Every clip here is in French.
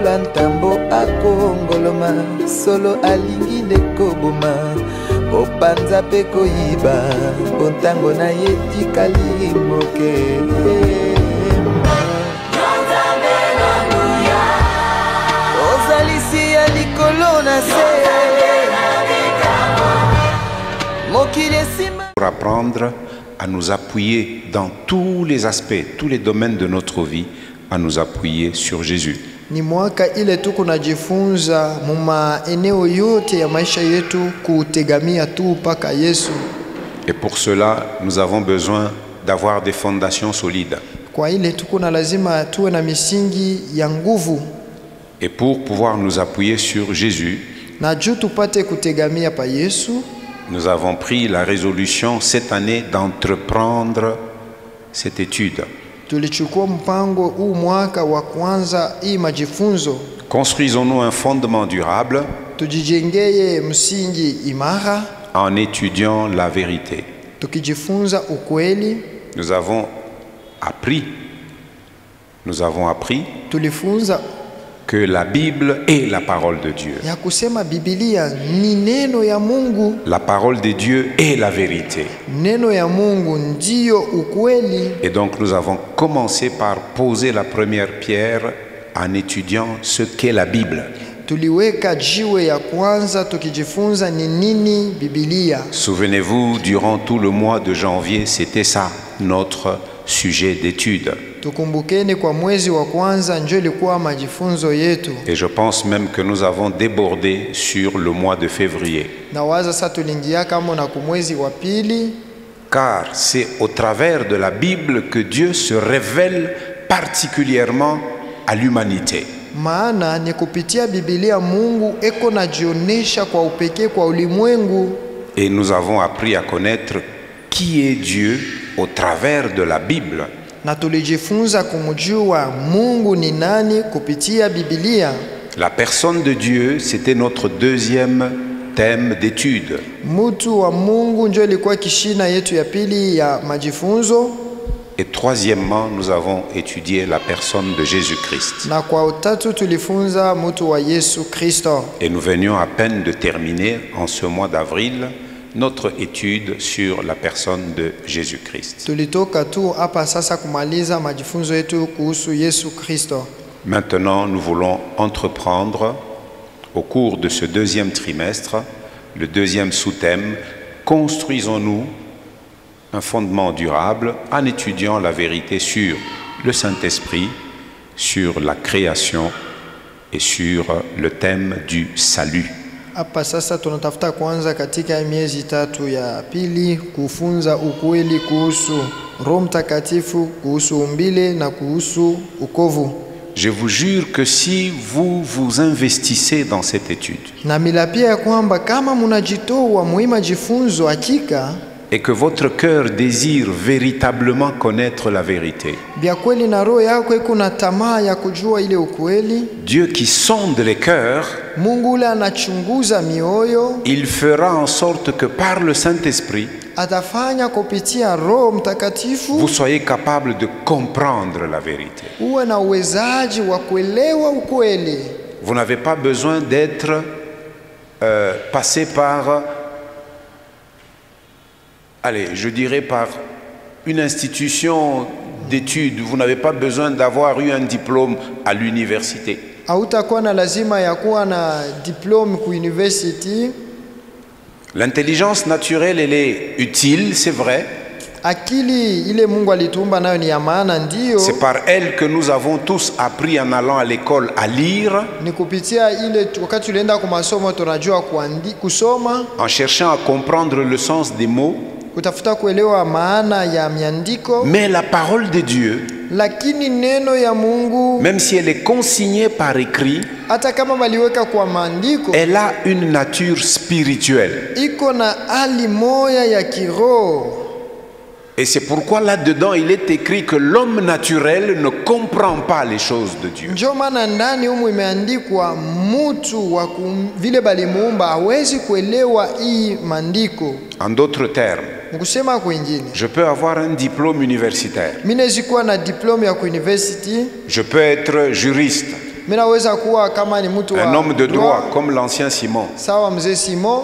lokola ntambo akongoloma solo alingi nde koboma opanza mpe koyiba bontango na ye tikali moke ozalisi ya likolo na se mokili esima. Pour apprendre à nous appuyer dans tous les aspects, tous les domaines de notre vie, à nous appuyer sur Jésus. Ni mwaka ile tu kunajifunza muma eneo yote ya maisha yetu kutegamia tu mpaka Yesu. Et pour cela, nous avons besoin d'avoir des fondations solides. Kwa ile tu kuna lazima tuwe na misingi ya nguvu. Et pour pouvoir nous appuyer sur Jésus, na juu tupate kutegamia pa Yesu, nous avons pris la résolution cette année d'entreprendre cette étude. Tulichukua mpango huu mwaka wa kwanza hii majifunzo. Construisons-nous un fondement durable tujijengeye msingi imara en étudiant la vérité. Tukijifunza ukweli. Nous avons appris tulifunza que la Bible est la parole de Dieu. Ya kusema Biblia ni neno ya Mungu. La parole de Dieu est la vérité. Neno ya Mungu ndio ukweli. Et donc nous avons commencé par poser la première pierre en étudiant ce qu'est la Bible. Tuliweka jiwe ya kwanza tukijifunza ni nini Biblia. Souvenez-vous, durant tout le mois de janvier, c'était ça notre sujet d'étude. Tukumbukeni kwa mwezi wa kwanza ndio ilikuwa majifunzo yetu. Et je pense même que nous avons débordé sur le mois de février. Na waza sasa tuliingia kama na kumwezi wa pili. Car c'est au travers de la Bible que Dieu se révèle particulièrement à l'humanité. Maana ni kupitia Biblia Mungu eko najionesha kwa upekee kwa ulimwengu. Et nous avons appris à connaître qui est Dieu au travers de la Bible. Na tulijifunza kumjua Mungu ni nani kupitia Biblia. La personne de Dieu, c'était notre deuxième thème d'étude. Mutu wa Mungu ndio ilikuwa kishina yetu ya pili ya majifunzo. Et troisièmement, nous avons étudié la personne de Jésus-Christ. Na kwa utatu tulifunza mutu wa Yesu Kristo. Et nous venions à peine de terminer en ce mois d'avril notre étude sur la personne de Jésus-Christ. Tulitoka tu hapa sasa kumaliza majifunzo yetu kuhusu Yesu Kristo. Maintenant, nous voulons entreprendre au cours de ce deuxième trimestre, le deuxième sous-thème, construisons-nous un fondement durable en étudiant la vérité sur le Saint-Esprit, sur la création et sur le thème du salut. Hapa sasa tunatafuta kwanza katika miezi tatu ya pili kufunza ukweli kuhusu Roho Mtakatifu, kuhusu umbile na kuhusu ukovu. Je vous jure que si vous vous investissez dans cette étude, na milapia kwamba kama mnajitoa muhimu jifunzo hakika, et que votre cœur désire véritablement connaître la vérité, bia kweli na roho yako iko na tamaa ya kujua ile ukweli, Dieu qui sonde les cœurs, Mungu ule anachunguza mioyo, il fera en sorte que par le Saint-Esprit, atafanya kupitia Roho Mtakatifu vous soyez capable de comprendre la vérité. uwe na uwezaji wa kuelewa ukweli. Vous n'avez pas besoin d'être passé par, allez, je dirais par une institution d'études. Vous n'avez pas besoin d'avoir eu un diplôme à l'université. Hautakuwa na lazima ya kuwa na diplome ku university. L'intelligence naturelle, elle est utile, c'est vrai. Akili ile Mungu alitumba nayo ni ya maana ndio. C'est par elle que nous avons tous appris en allant à l'école à lire. Ni kupitia ile wakati tulienda kwa masomo tunajua kusoma. En cherchant à comprendre le sens des mots. Kutafuta kuelewa maana ya miandiko. Mais la parole de Dieu, lakini neno ya Mungu, même si elle est consignée par écrit, hata kama waliweka kwa maandiko, elle a une nature spirituelle. Iko na hali moya ya kiroho. Et c'est pourquoi là-dedans, il est écrit que l'homme naturel ne comprend pas les choses de Dieu. Ndio maana ndani humu imeandikwa mtu wa vile balimuumba hawezi kuelewa hii maandiko. En d'autres termes, mkusema kwingine, je peux avoir un diplôme universitaire. Mimi naweza kuwa na diplome ya university. Je peux être juriste. Mimi naweza kuwa kama ni mtu un wa homme de droit comme l'ancien Simon. sawa mzee Simon.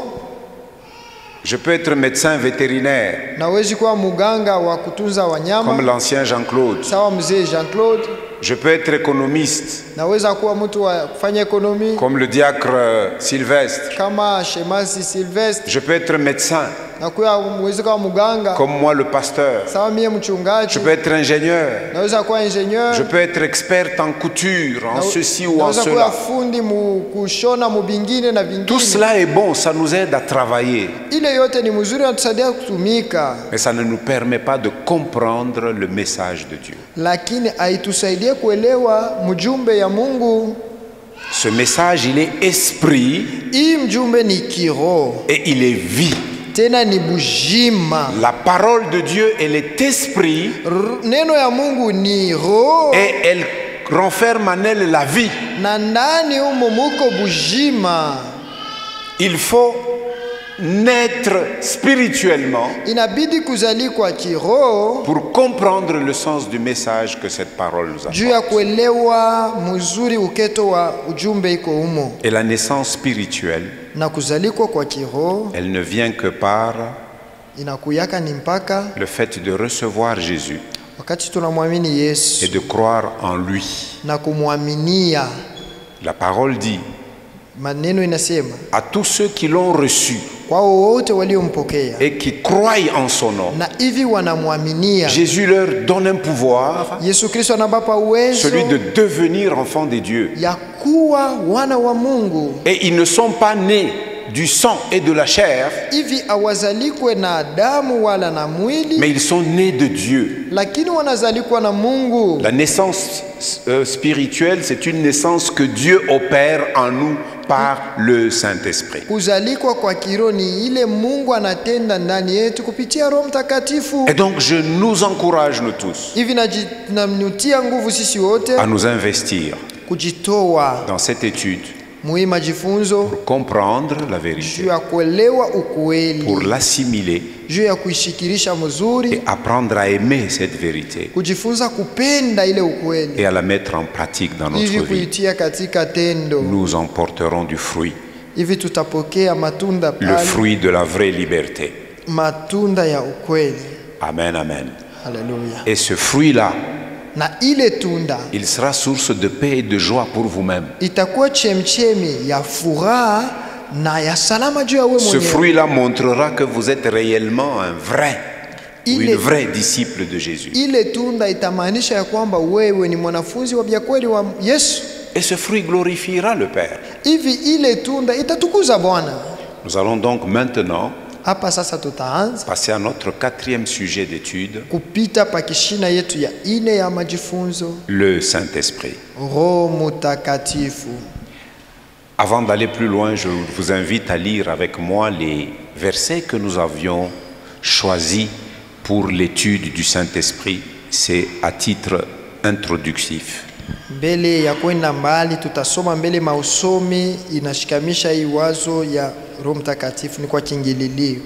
Je peux être médecin vétérinaire Naweza kuwa muganga wa kutunza comme wanyama l'ancien Jean-Claude. sawa mzee Jean-Claude. Je peux être économiste Naweza kuwa mtu wa kufanya ekonomi comme le diacre Sylvestre. kama Shemasi Sylvestre. Je peux être médecin Na kuwa mwezi kuwa muganga comme moi le pasteur. sawa mie mchungaji. Je peux être ingénieur. Naweza kuwa ingenieur. Je peux être expert en couture, en ceci ou en Naweza kuwa cela. fundi kushona mubingine na vingine. Tout cela est bon, ça nous aide à travailler. Ile yote ni mzuri na tusaidia kutumika. Mais ça ne nous permet pas de comprendre le message de Dieu. Lakini haitusaidie kuelewa mjumbe ya Mungu. Ce message, il est esprit Hii mjumbe ni kiroho. et il est vie. Tena ni bujima. La parole de Dieu, elle est esprit Neno ya Mungu ni roho. et elle renferme en elle la vie. Na ndani humo muko bujima. Il faut naître spirituellement Inabidi kuzalikwa kiroho pour comprendre le sens du message que cette parole nous juu ya apporte. kuelewa mzuri uketo wa ujumbe iko humo. Et la naissance spirituelle, Na kuzalikwa kwa kiroho elle ne vient que par inakuyaka ni mpaka le fait de recevoir Jésus wakati tunamwamini et Yesu de croire en lui. na kumwaminia. La parole dit Maneno inasema à tous ceux qui l'ont reçu kwao wote waliompokea et qui croient en son nom, na hivi wanamwaminia Jésus leur donne un pouvoir, Yesu Kristo, anabapa uwezo celui de devenir enfants des dieux. ya kuwa wana wa Mungu. Et ils ne sont pas nés du sang et de la chair, Hivi awazalikwe na damu wala na mwili, mais ils sont nés de Dieu. lakini wanazalikwa na Mungu. La naissance spirituelle, c'est une naissance que Dieu opère en nous par le Saint-Esprit. Kuzalikwa kwa kiroho ni ile Mungu anatenda ndani yetu kupitia Roho Mtakatifu. Et donc je nous encourage, nous tous, Hivi namnutia nguvu sisi wote à nous investir kujitoa dans cette étude muhimu majifunzo pour comprendre la juu vérité, ya kuelewa pour ukweli, l'assimiler juu ya kuishikirisha et mzuri, apprendre à aimer cette vérité kujifunza kupenda ile ukweli, et à la mettre en pratique dans hivi notre vie. kuitia katika tendo. Nous en porterons du fruit, Hivi tutapokea matunda le pale, fruit de la vraie liberté. matunda ya ukweli. Amen, amen. Haleluya. Et ce fruit-là, Na ile tunda il sera source de paix et de joie pour vous-même. itakuwa chemchemi ya furaha na ya salama juu ya wewe Ce mwenyewe. fruit-là montrera que vous êtes réellement un vrai ou une vraie disciple de Jésus. Ile tunda itamaanisha ya kwamba wewe ni mwanafunzi wa kweli wa Yesu. Et ce fruit glorifiera le Père. Hivi ile tunda itatukuza Bwana. Nous allons donc maintenant Hapa sasa tutaanza passer à notre quatrième sujet d'étude, kupita pakishina yetu ya ine ya majifunzo, le Saint-Esprit. Roho Mutakatifu. Avant d'aller plus loin, je vous invite à lire avec moi les versets que nous avions choisis pour l'étude du Saint-Esprit. C'est à titre introductif. Mbele ya kwenda mbali tutasoma mbele mausomi inashikamisha hii wazo ya Roho Mtakatifu ni kwa kingililio.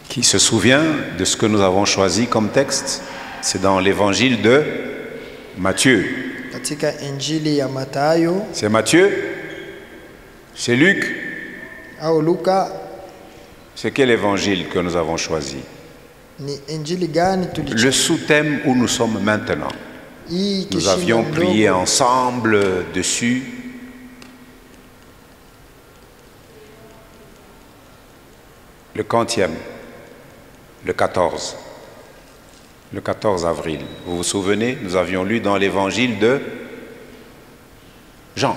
Qui se souvient de ce que nous avons choisi comme texte? C'est dans l'évangile de Matthieu. Katika Injili ya Mathayo C'est Matthieu? C'est Luc? au Luka, C'est quel évangile que nous avons choisi? ni Injili gani tulichagua? Le sous-thème où nous sommes maintenant. Hii Nous kishina avions ndogo. prié ensemble dessus. Le quantième, le 14 avril. Vous vous souvenez, nous avions lu dans l'évangile de Jean.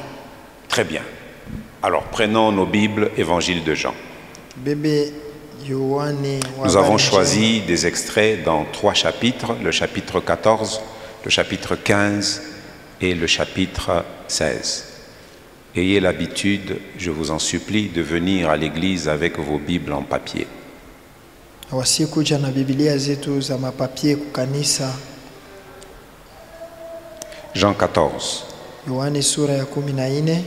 Très bien. Alors prenons nos Bibles, évangile de Jean. Bebe Yohane wa Nous avons Habari choisi des extraits dans 3 chapitres, le chapitre 14, le chapitre 15 et le chapitre 16. Ayez l'habitude, je vous en supplie, de venir à l'église avec vos Bibles en papier. wasikuja na Biblia zetu za mapapie kukanisa. Jean 14. Yohane sura ya 14.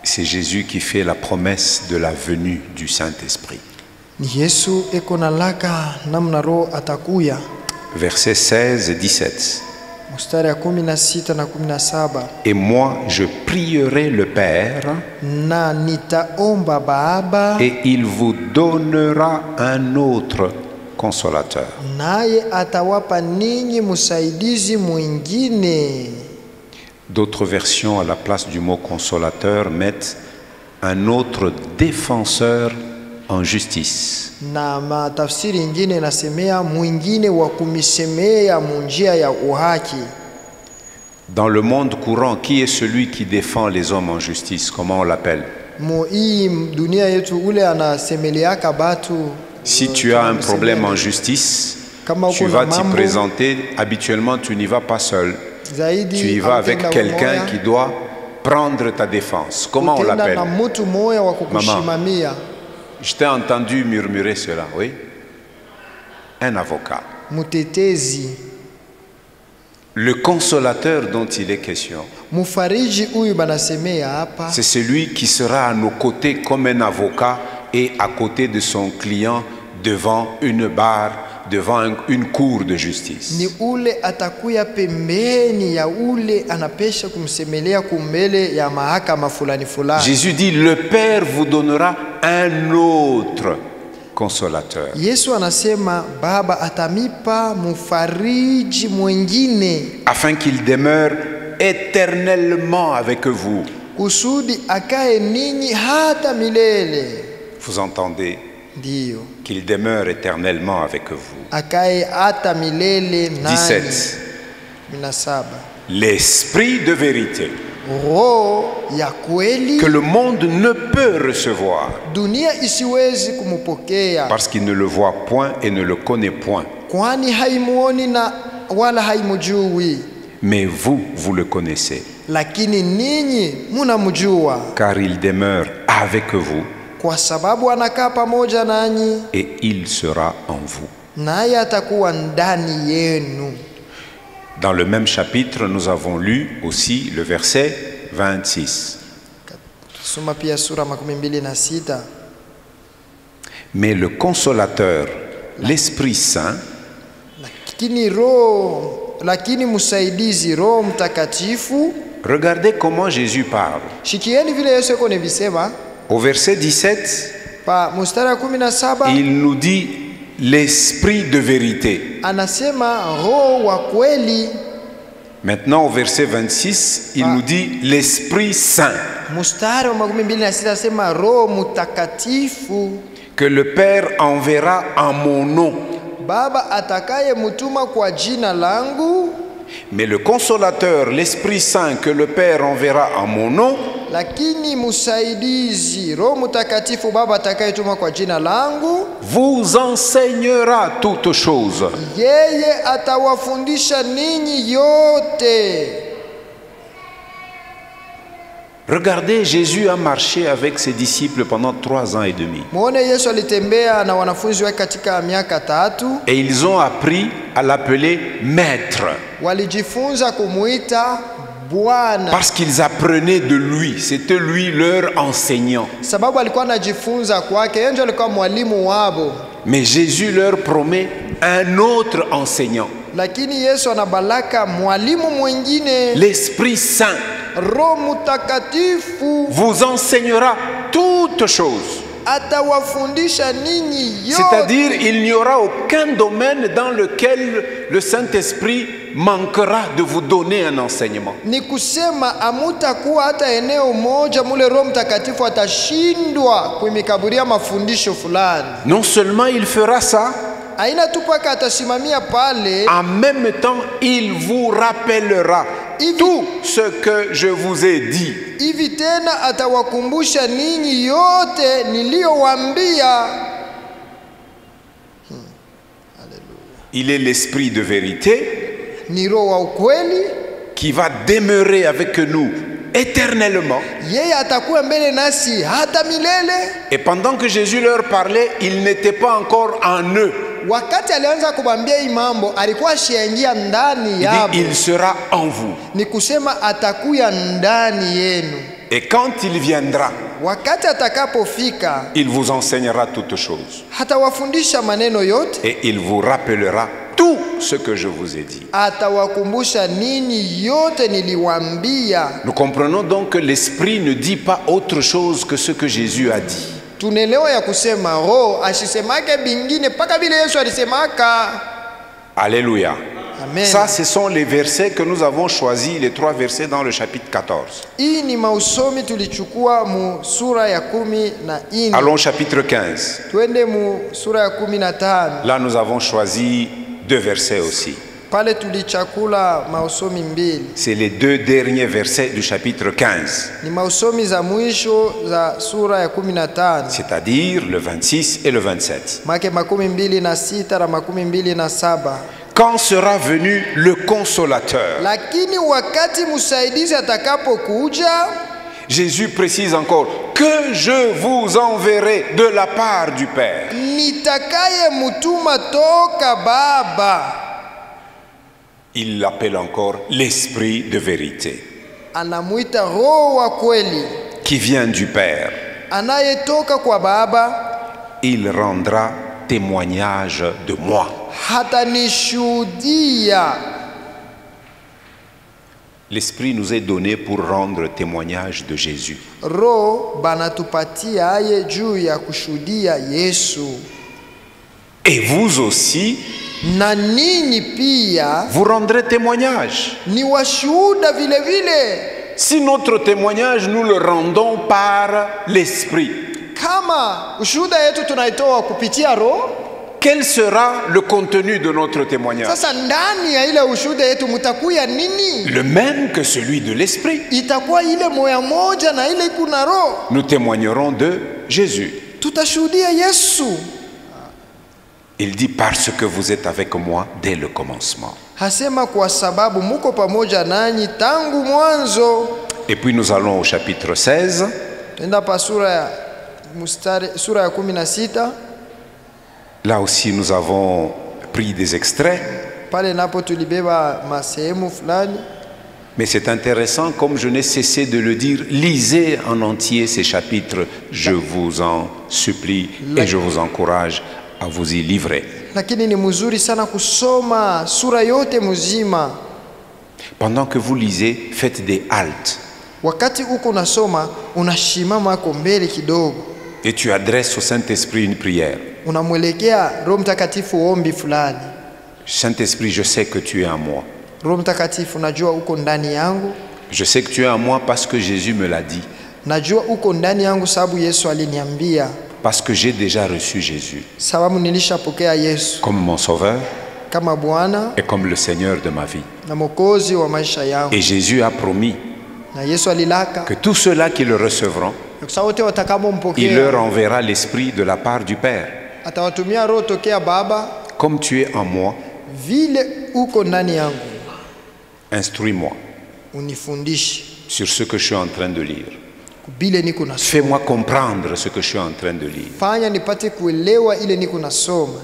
C'est Jésus qui fait la promesse de la venue du Saint-Esprit. Ni Yesu eko na laka namna Roho atakuya. Versets 16 et 17. mstari ya 16 na 17. Et moi, je prierai le Père, Na nitaomba Baba, et il vous donnera un autre consolateur. naye atawapa ninyi msaidizi mwingine. D'autres versions, à la place du mot consolateur, mettent un autre défenseur en justice. Na matafsiri ingine nasemea mwingine wa kumisemea munjia ya uhaki. Dans le monde courant, qui est celui qui défend les hommes en justice? Comment on l'appelle? Hii dunia yetu ule anasemeleaka batu. Si tu as un problème en justice, tu vas t'y présenter. Habituellement, tu n'y vas pas seul. Tu y vas avec quelqu'un qui doit prendre ta défense. Comment on l'appelle? Maman, je t'ai entendu murmurer cela, oui? Un avocat. Le consolateur dont il est question, c'est celui qui sera à nos côtés comme un avocat et à côté de son client devant une barre, devant une cour de justice. Ni ule atakuya pembeni ya ule anapesha kumsemelea kumbele ya mahakama fulani fulani. Jésus dit, le Père vous donnera un autre consolateur. Yesu anasema Baba atamipa mufariji mwingine, afin qu'il demeure éternellement avec vous. Kusudi akae ninyi hata milele. Vous entendez? Dio. Qu'il demeure éternellement avec vous. Akae hata milele nani. 17. Minasaba. L'esprit de vérité, Roho ya kweli, que le monde ne peut recevoir, dunia isiwezi kumupokea, parce qu'il ne le voit point et ne le connaît point. Kwani haimuoni na wala haimujui. Mais vous, vous le connaissez. Lakini ninyi munamjua. Car il demeure avec vous. Kwa sababu anakaa pamoja nanyi. Et il sera en vous. Naye atakuwa ndani yenu. Dans le même chapitre, nous avons lu aussi le verset 26. Soma pia sura 26. Mais le consolateur, l'Esprit Saint, lakini musaidizi Roho Mtakatifu. Regardez comment Jésus parle. Shikieni vile Yesu yuko visema. Au verset 17, pa mstari wa 17, il nous dit l'Esprit de vérité. Anasema Roho wa kweli. Maintenant au verset 26, il nous dit l'Esprit Saint. Mstari wa 26 anasema Roho Mtakatifu, que le Père enverra en mon nom. Baba atakaye mutuma kwa jina langu. Mais le consolateur, l'Esprit Saint que le Père enverra en mon nom, lakini musaidizi Roho Mtakatifu Baba atakayetuma kwa jina langu, vous enseignera toutes choses. Yeye atawafundisha ninyi yote. Regardez, Jésus a marché avec ses disciples pendant 3 ans et demi. Et ils ont appris à l'appeler maître. Parce qu'ils apprenaient de lui. C'était lui leur enseignant. Mais Jésus leur promet un autre enseignant. L'Esprit Saint vous enseignera toutes choses. C'est-à-dire, il n'y aura aucun domaine dans lequel le Saint-Esprit manquera de vous donner un enseignement. Non seulement il fera ça, en même temps, il vous rappellera tout ce que je vous ai dit. Il est l'Esprit de vérité qui va demeurer avec nous éternellement. Et pendant que Jésus leur parlait, il n'était pas encore en eux. Il sera en vous. Et quand il viendra, il vous enseignera toutes choses. Et il vous rappellera tout ce que je vous ai dit. atawakumbusha nini yote niliwaambia. Nous comprenons donc que l'Esprit ne dit pas autre chose que ce que Jésus a dit. Tunelewa ya kusema roho asisemake bingine paka vile Yesu alisemaka. Alléluia. Amen. Ça, ce sont les versets que nous avons choisis, les 3 versets dans le chapitre 14. Hii ni mausomi tulichukua mu sura ya 14. Allons au chapitre 15. Twende mu sura ya 15. Là, nous avons choisi 2 versets aussi. Pale tulichakula mausomi mbili. C'est les 2 derniers versets du chapitre 15. Ni mausomi za mwisho za sura ya 15. C'est-à-dire le 26 et le 27. Make 26 na 27. Quand sera venu le consolateur? Lakini wakati msaidizi atakapokuja, Jésus précise encore que je vous enverrai de la part du Père. nitakaye mutuma toka Baba. Il l'appelle encore l'Esprit de vérité Anamuita roho wa kweli qui vient du Père. anayetoka kwa Baba. Il rendra témoignage de moi. Hatanishuhudia. L'Esprit nous est donné pour rendre témoignage de Jésus. Roho banatupatia aye juu ya kushuhudia Yesu. Et vous aussi, Na ninyi pia vous rendrez témoignage. ni washuhuda vile vile. Si notre témoignage, nous le rendons par l'Esprit, Kama ushuhuda yetu tunaitoa kupitia roho, quel sera le contenu de notre témoignage? sasa ndani ya ile ushuhuda yetu mutakuya nini? Le même que celui de l'Esprit. Itakuwa ile moya moja na ile kuna roho. Nous témoignerons de Jésus. Tutashuhudia Yesu. Il dit parce que vous êtes avec moi dès le commencement. Hasema kwa sababu muko pamoja nanyi tangu mwanzo. Et puis nous allons au chapitre 16. Tenda pa sura ya 16. Là aussi nous avons pris des extraits. Pale napo tulibeba masehemu fulani. Mais c'est intéressant, comme je n'ai cessé de le dire, lisez en entier ces chapitres, je vous en supplie et je vous encourage à vous y livrer. Lakini ni mzuri sana kusoma sura yote mzima. Pendant que vous lisez, faites des haltes. Wakati uko unasoma unashimama kwa mbele kidogo. Et tu adresses au Saint-Esprit une prière. Unamwelekea Roho Mtakatifu ombi fulani. Saint-Esprit, je sais que tu es en moi. Roho Mtakatifu, najua uko ndani yangu. Je sais que tu es en moi parce que Jésus me l'a dit. Najua uko ndani yangu sababu Yesu aliniambia. Parce que j'ai déjà reçu Jésus Sababu nilishapokea Yesu comme mon sauveur kama Bwana et comme le Seigneur de ma vie. na Mwokozi wa maisha yangu. Et Jésus a promis Na Yesu alilaka que tous ceux-là qui le recevront, wote il watakapompokea leur enverra l'Esprit de la part du Père. atawatumia roho tokea Baba. Comme tu es en moi, Vile uko ndani yangu instruis-moi unifundishe sur ce que je suis en train de lire. bile niko nasoma. Fais-moi comprendre ce que je suis en train de lire. Fanya nipate kuelewa ile niko nasoma.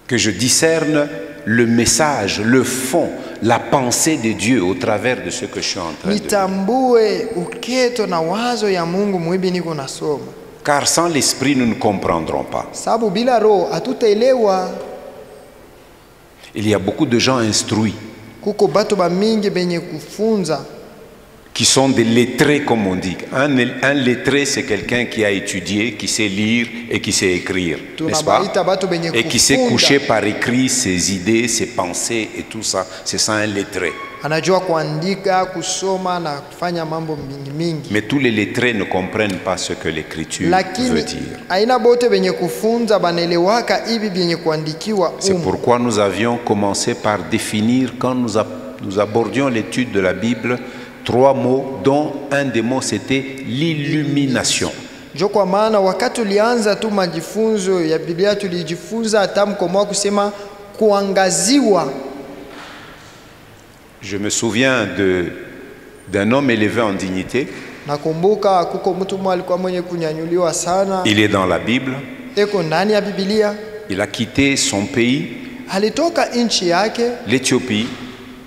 Que je discerne le message, le fond, la pensée de Dieu au travers de ce que je suis en train de lire. Nitambue uketo na wazo ya Mungu mwibi niko nasoma. Car sans l'Esprit, nous ne comprendrons pas. Sababu bila roho hatutaelewa. Il y a beaucoup de gens instruits Kuko bato ba mingi benye kufunza qui sont des lettrés, comme on dit. Un lettré, c'est quelqu'un qui a étudié, qui sait lire et qui sait écrire, n'est-ce pas? tunabaita bato benye Et qui sait kufunda. coucher par écrit ses idées, ses pensées et tout ça. C'est ça un lettré. Anajua kuandika, kusoma na kufanya mambo mingi mingi. Mais tous les lettrés ne comprennent pas ce que l'écriture veut Lakini dire. aina bote benye kufunza banelewaka hivi benye kuandikiwa C'est pourquoi nous avions commencé par définir, quand nous abordions l'étude de la Bible, 3 mots, dont un des mots c'était l'illumination. Jo kwa maana wakati ulianza tu majifunzo ya Biblia tulijifunza tamko moja kusema kuangaziwa. Je me souviens d'un homme élevé en dignité. Nakumbuka kuko mtu mmoja alikuwa mwenye kunyanyuliwa sana. Il est dans la Bible. Eko ndani ya Biblia. Il a quitté son pays, Alitoka nchi yake l'Éthiopie,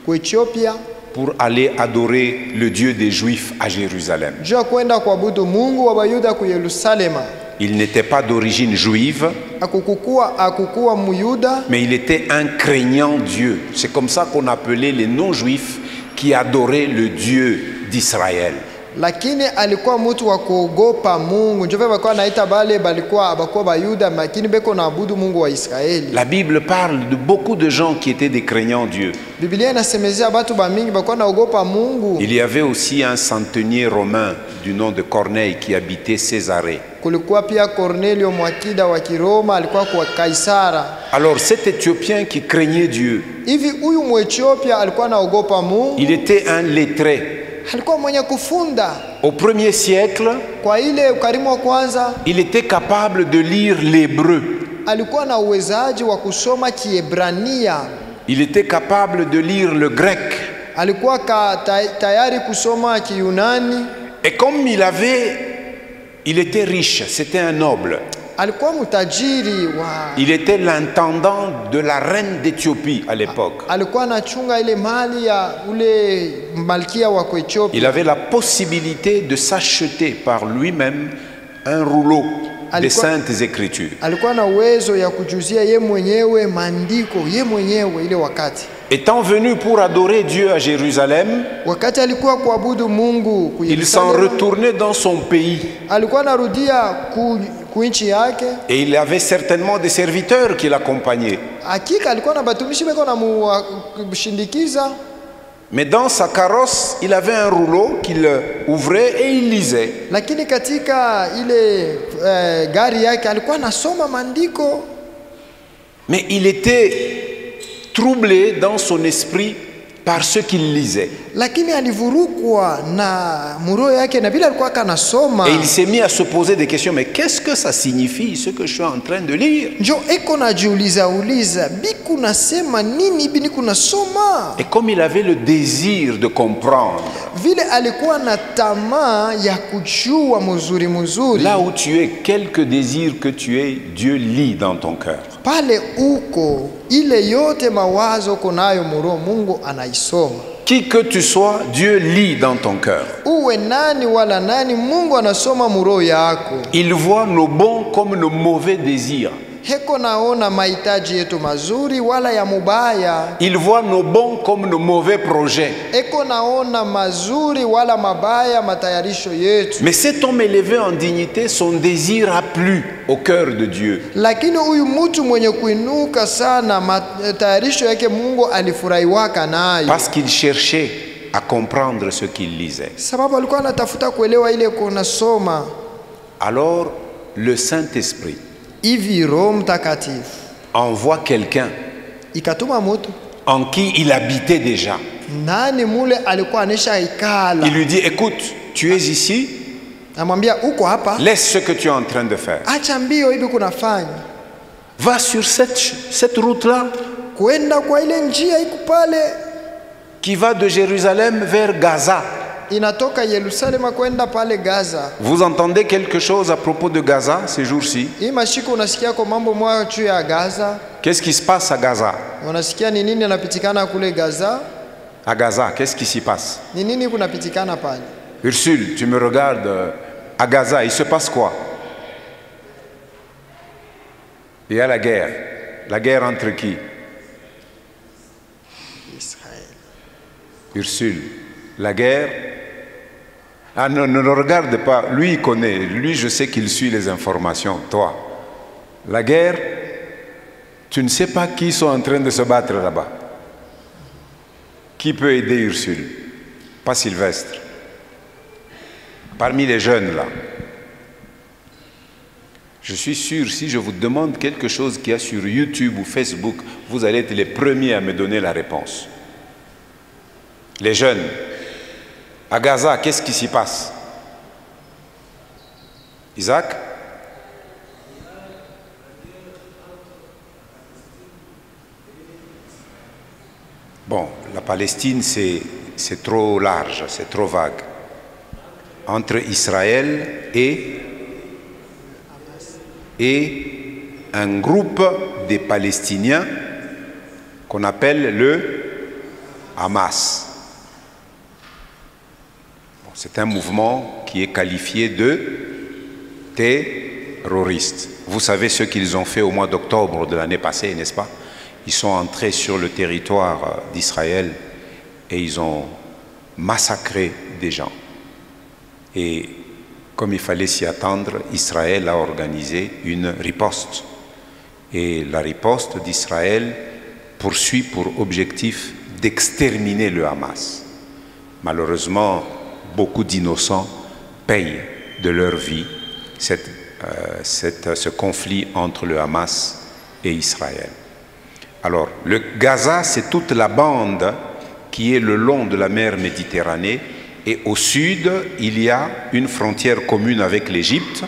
kwa Ethiopia pour aller adorer le Dieu des Juifs à Jérusalem. jua kwenda kuabudu Mungu wa Bayuda ku Yerusalema. Il n'était pas d'origine juive, akukuwa muyuda, mais il était un craignant Dieu. C'est comme ça qu'on appelait les non-juifs qui adoraient le Dieu d'Israël. lakini alikuwa mtu wa kuogopa Mungu. Ndio walikuwa naita bale balikuwa bayuda, lakini beko naabudu Mungu wa Israeli. La Bible parle de beaucoup de gens qui étaient des craignants Dieu. Biblia inasemezea batu bamingi balikuwa naogopa Mungu. Il y avait aussi un centenier romain du nom de Corneille qui habitait Césarée. Kulikuwa pia Cornelio mwakida wa Kiroma, alikuwa kwa Kaisara. Alors cet Éthiopien qui craignait Dieu, Hivi huyu Mwethiopia alikuwa naogopa Mungu. il était un lettré. Alikuwa mwenye kufunda. Au 1er siècle, Kwa ile ukarimu wa kwanza il était capable de lire l'hébreu. alikuwa na uwezaji wa kusoma Kiebrania. Il était capable de lire le grec. Alikuwa tayari kusoma Kiyunani. Et comme il était riche, c'était un noble. Alikuwa mtajiri wa Il était l'intendant de la reine d'Éthiopie à l'époque. alikuwa anachunga ile mali ya ule malkia wa Ethiopia. Il avait la possibilité de s'acheter par lui-même un rouleau des Saintes Écritures. Alikuwa na uwezo ya kujuzia ye mwenyewe maandiko ye mwenyewe ile wakati. Étant venu pour adorer Dieu à Jérusalem, Wakati alikuwa kuabudu Mungu il s'en retournait dans son pays. alikuwa narudia kuinchi yake. Et il avait certainement des serviteurs qui l'accompagnaient. Hakika alikuwa na batumishi beko na mshindikiza. Mais dans sa carrosse, il avait un rouleau qu'il ouvrait et il lisait. Lakini katika ile gari yake alikuwa nasoma maandiko. Mais il était troublé dans son esprit par ce qu'il lisait. Lakini alivurukwa na muro yake na bila alikuwa kanasoma. Et il s'est mis à se poser des questions. Mais qu'est-ce que ça signifie ce que je suis en train de lire? Njo eko najiuliza biku nasema nini bini kunasoma. Et comme il avait le désir de comprendre, Vile alikuwa na tamaa ya kujua mzuri. là où tu es, quelque désir que tu aies, Dieu lit dans ton cœur. Pale uko ile yote mawazo kunayo muro Mungu anaisoma. Qui que tu sois, Dieu lit dans ton cœur. Uwe nani wala nani, Mungu anasoma muro yako. Il voit nos bons comme nos mauvais désirs. Heko naona mahitaji yetu mazuri wala ya mubaya. Il voit nos bons comme nos mauvais projets. Eko naona mazuri wala mabaya matayarisho yetu. Mais cet homme élevé en dignité, son désir a plu au cœur de Dieu. Lakini huyu mtu mwenye kuinuka sana, matayarisho yake Mungu alifurahiwaka nayo. Parce qu'il cherchait à comprendre ce qu'il lisait. Sababu alikuwa anatafuta kuelewa ile kunasoma. Alors, le Saint-Esprit Hivi Roho Mtakatifu envoie quelqu'un ikatuma mtu en qui il habitait déjà. nani mule alikuwa anesha ikala. Il lui dit, écoute, tu es ici, Amwambia uko hapa, laisse ce que tu es en train de faire. acha mbio hivi kunafanya. Va sur cette route-là Kwenda kwa ile njia iko pale qui va de Jérusalem vers Gaza. inatoka Yerusalema kwenda pale Gaza. Vous entendez quelque chose à propos de Gaza ces jours-ci? Hii mashiko unasikia kwa mambo moja juu ya Gaza. Qu'est-ce qui se passe à Gaza? Unasikia ni nini inapitikana kule Gaza? À Gaza, qu'est-ce qui s'y passe? Ni nini kunapitikana pale? Ursule, tu me regardes. À Gaza, il se passe quoi? Il y a la guerre. La guerre entre qui? Israel. Ursule, la guerre. Ah non, ne le regarde pas. Lui, il connaît. Lui, je sais qu'il suit les informations. Toi, la guerre, tu ne sais pas qui sont en train de se battre là-bas. Qui peut aider Ursule? Pas Sylvestre. Parmi les jeunes là. Je suis sûr, si je vous demande quelque chose qu'il y a sur YouTube ou Facebook, vous allez être les premiers à me donner la réponse. Les jeunes. À Gaza, qu'est-ce qui s'y passe? Isaac? Bon, la Palestine, c'est trop large, c'est trop vague. Entre Israël et un groupe des Palestiniens qu'on appelle le Hamas. C'est un mouvement qui est qualifié de terroristes. Vous savez ce qu'ils ont fait au mois d'octobre de l'année passée, n'est-ce pas? Ils sont entrés sur le territoire d'Israël et ils ont massacré des gens. Et comme il fallait s'y attendre, Israël a organisé une riposte. Et la riposte d'Israël poursuit pour objectif d'exterminer le Hamas. Malheureusement, beaucoup d'innocents payent de leur vie ce conflit entre le Hamas et Israël. Alors, le Gaza, c'est toute la bande qui est le long de la mer Méditerranée, et au sud, il y a une frontière commune avec l'Égypte,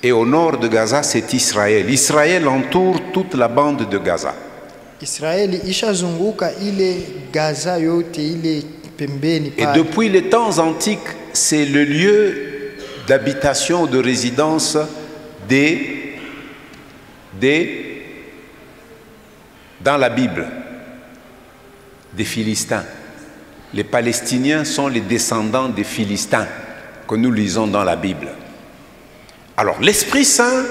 et au nord de Gaza, c'est Israël. Israël entoure toute la bande de Gaza. Israeli ishazunguka ile Gaza yote ile pembeni Et pale. depuis les temps antiques, c'est le lieu d'habitation, de résidence dans la Bible, des Philistins. Les Palestiniens sont les descendants des Philistins que nous lisons dans la Bible. Alors, l'Esprit Saint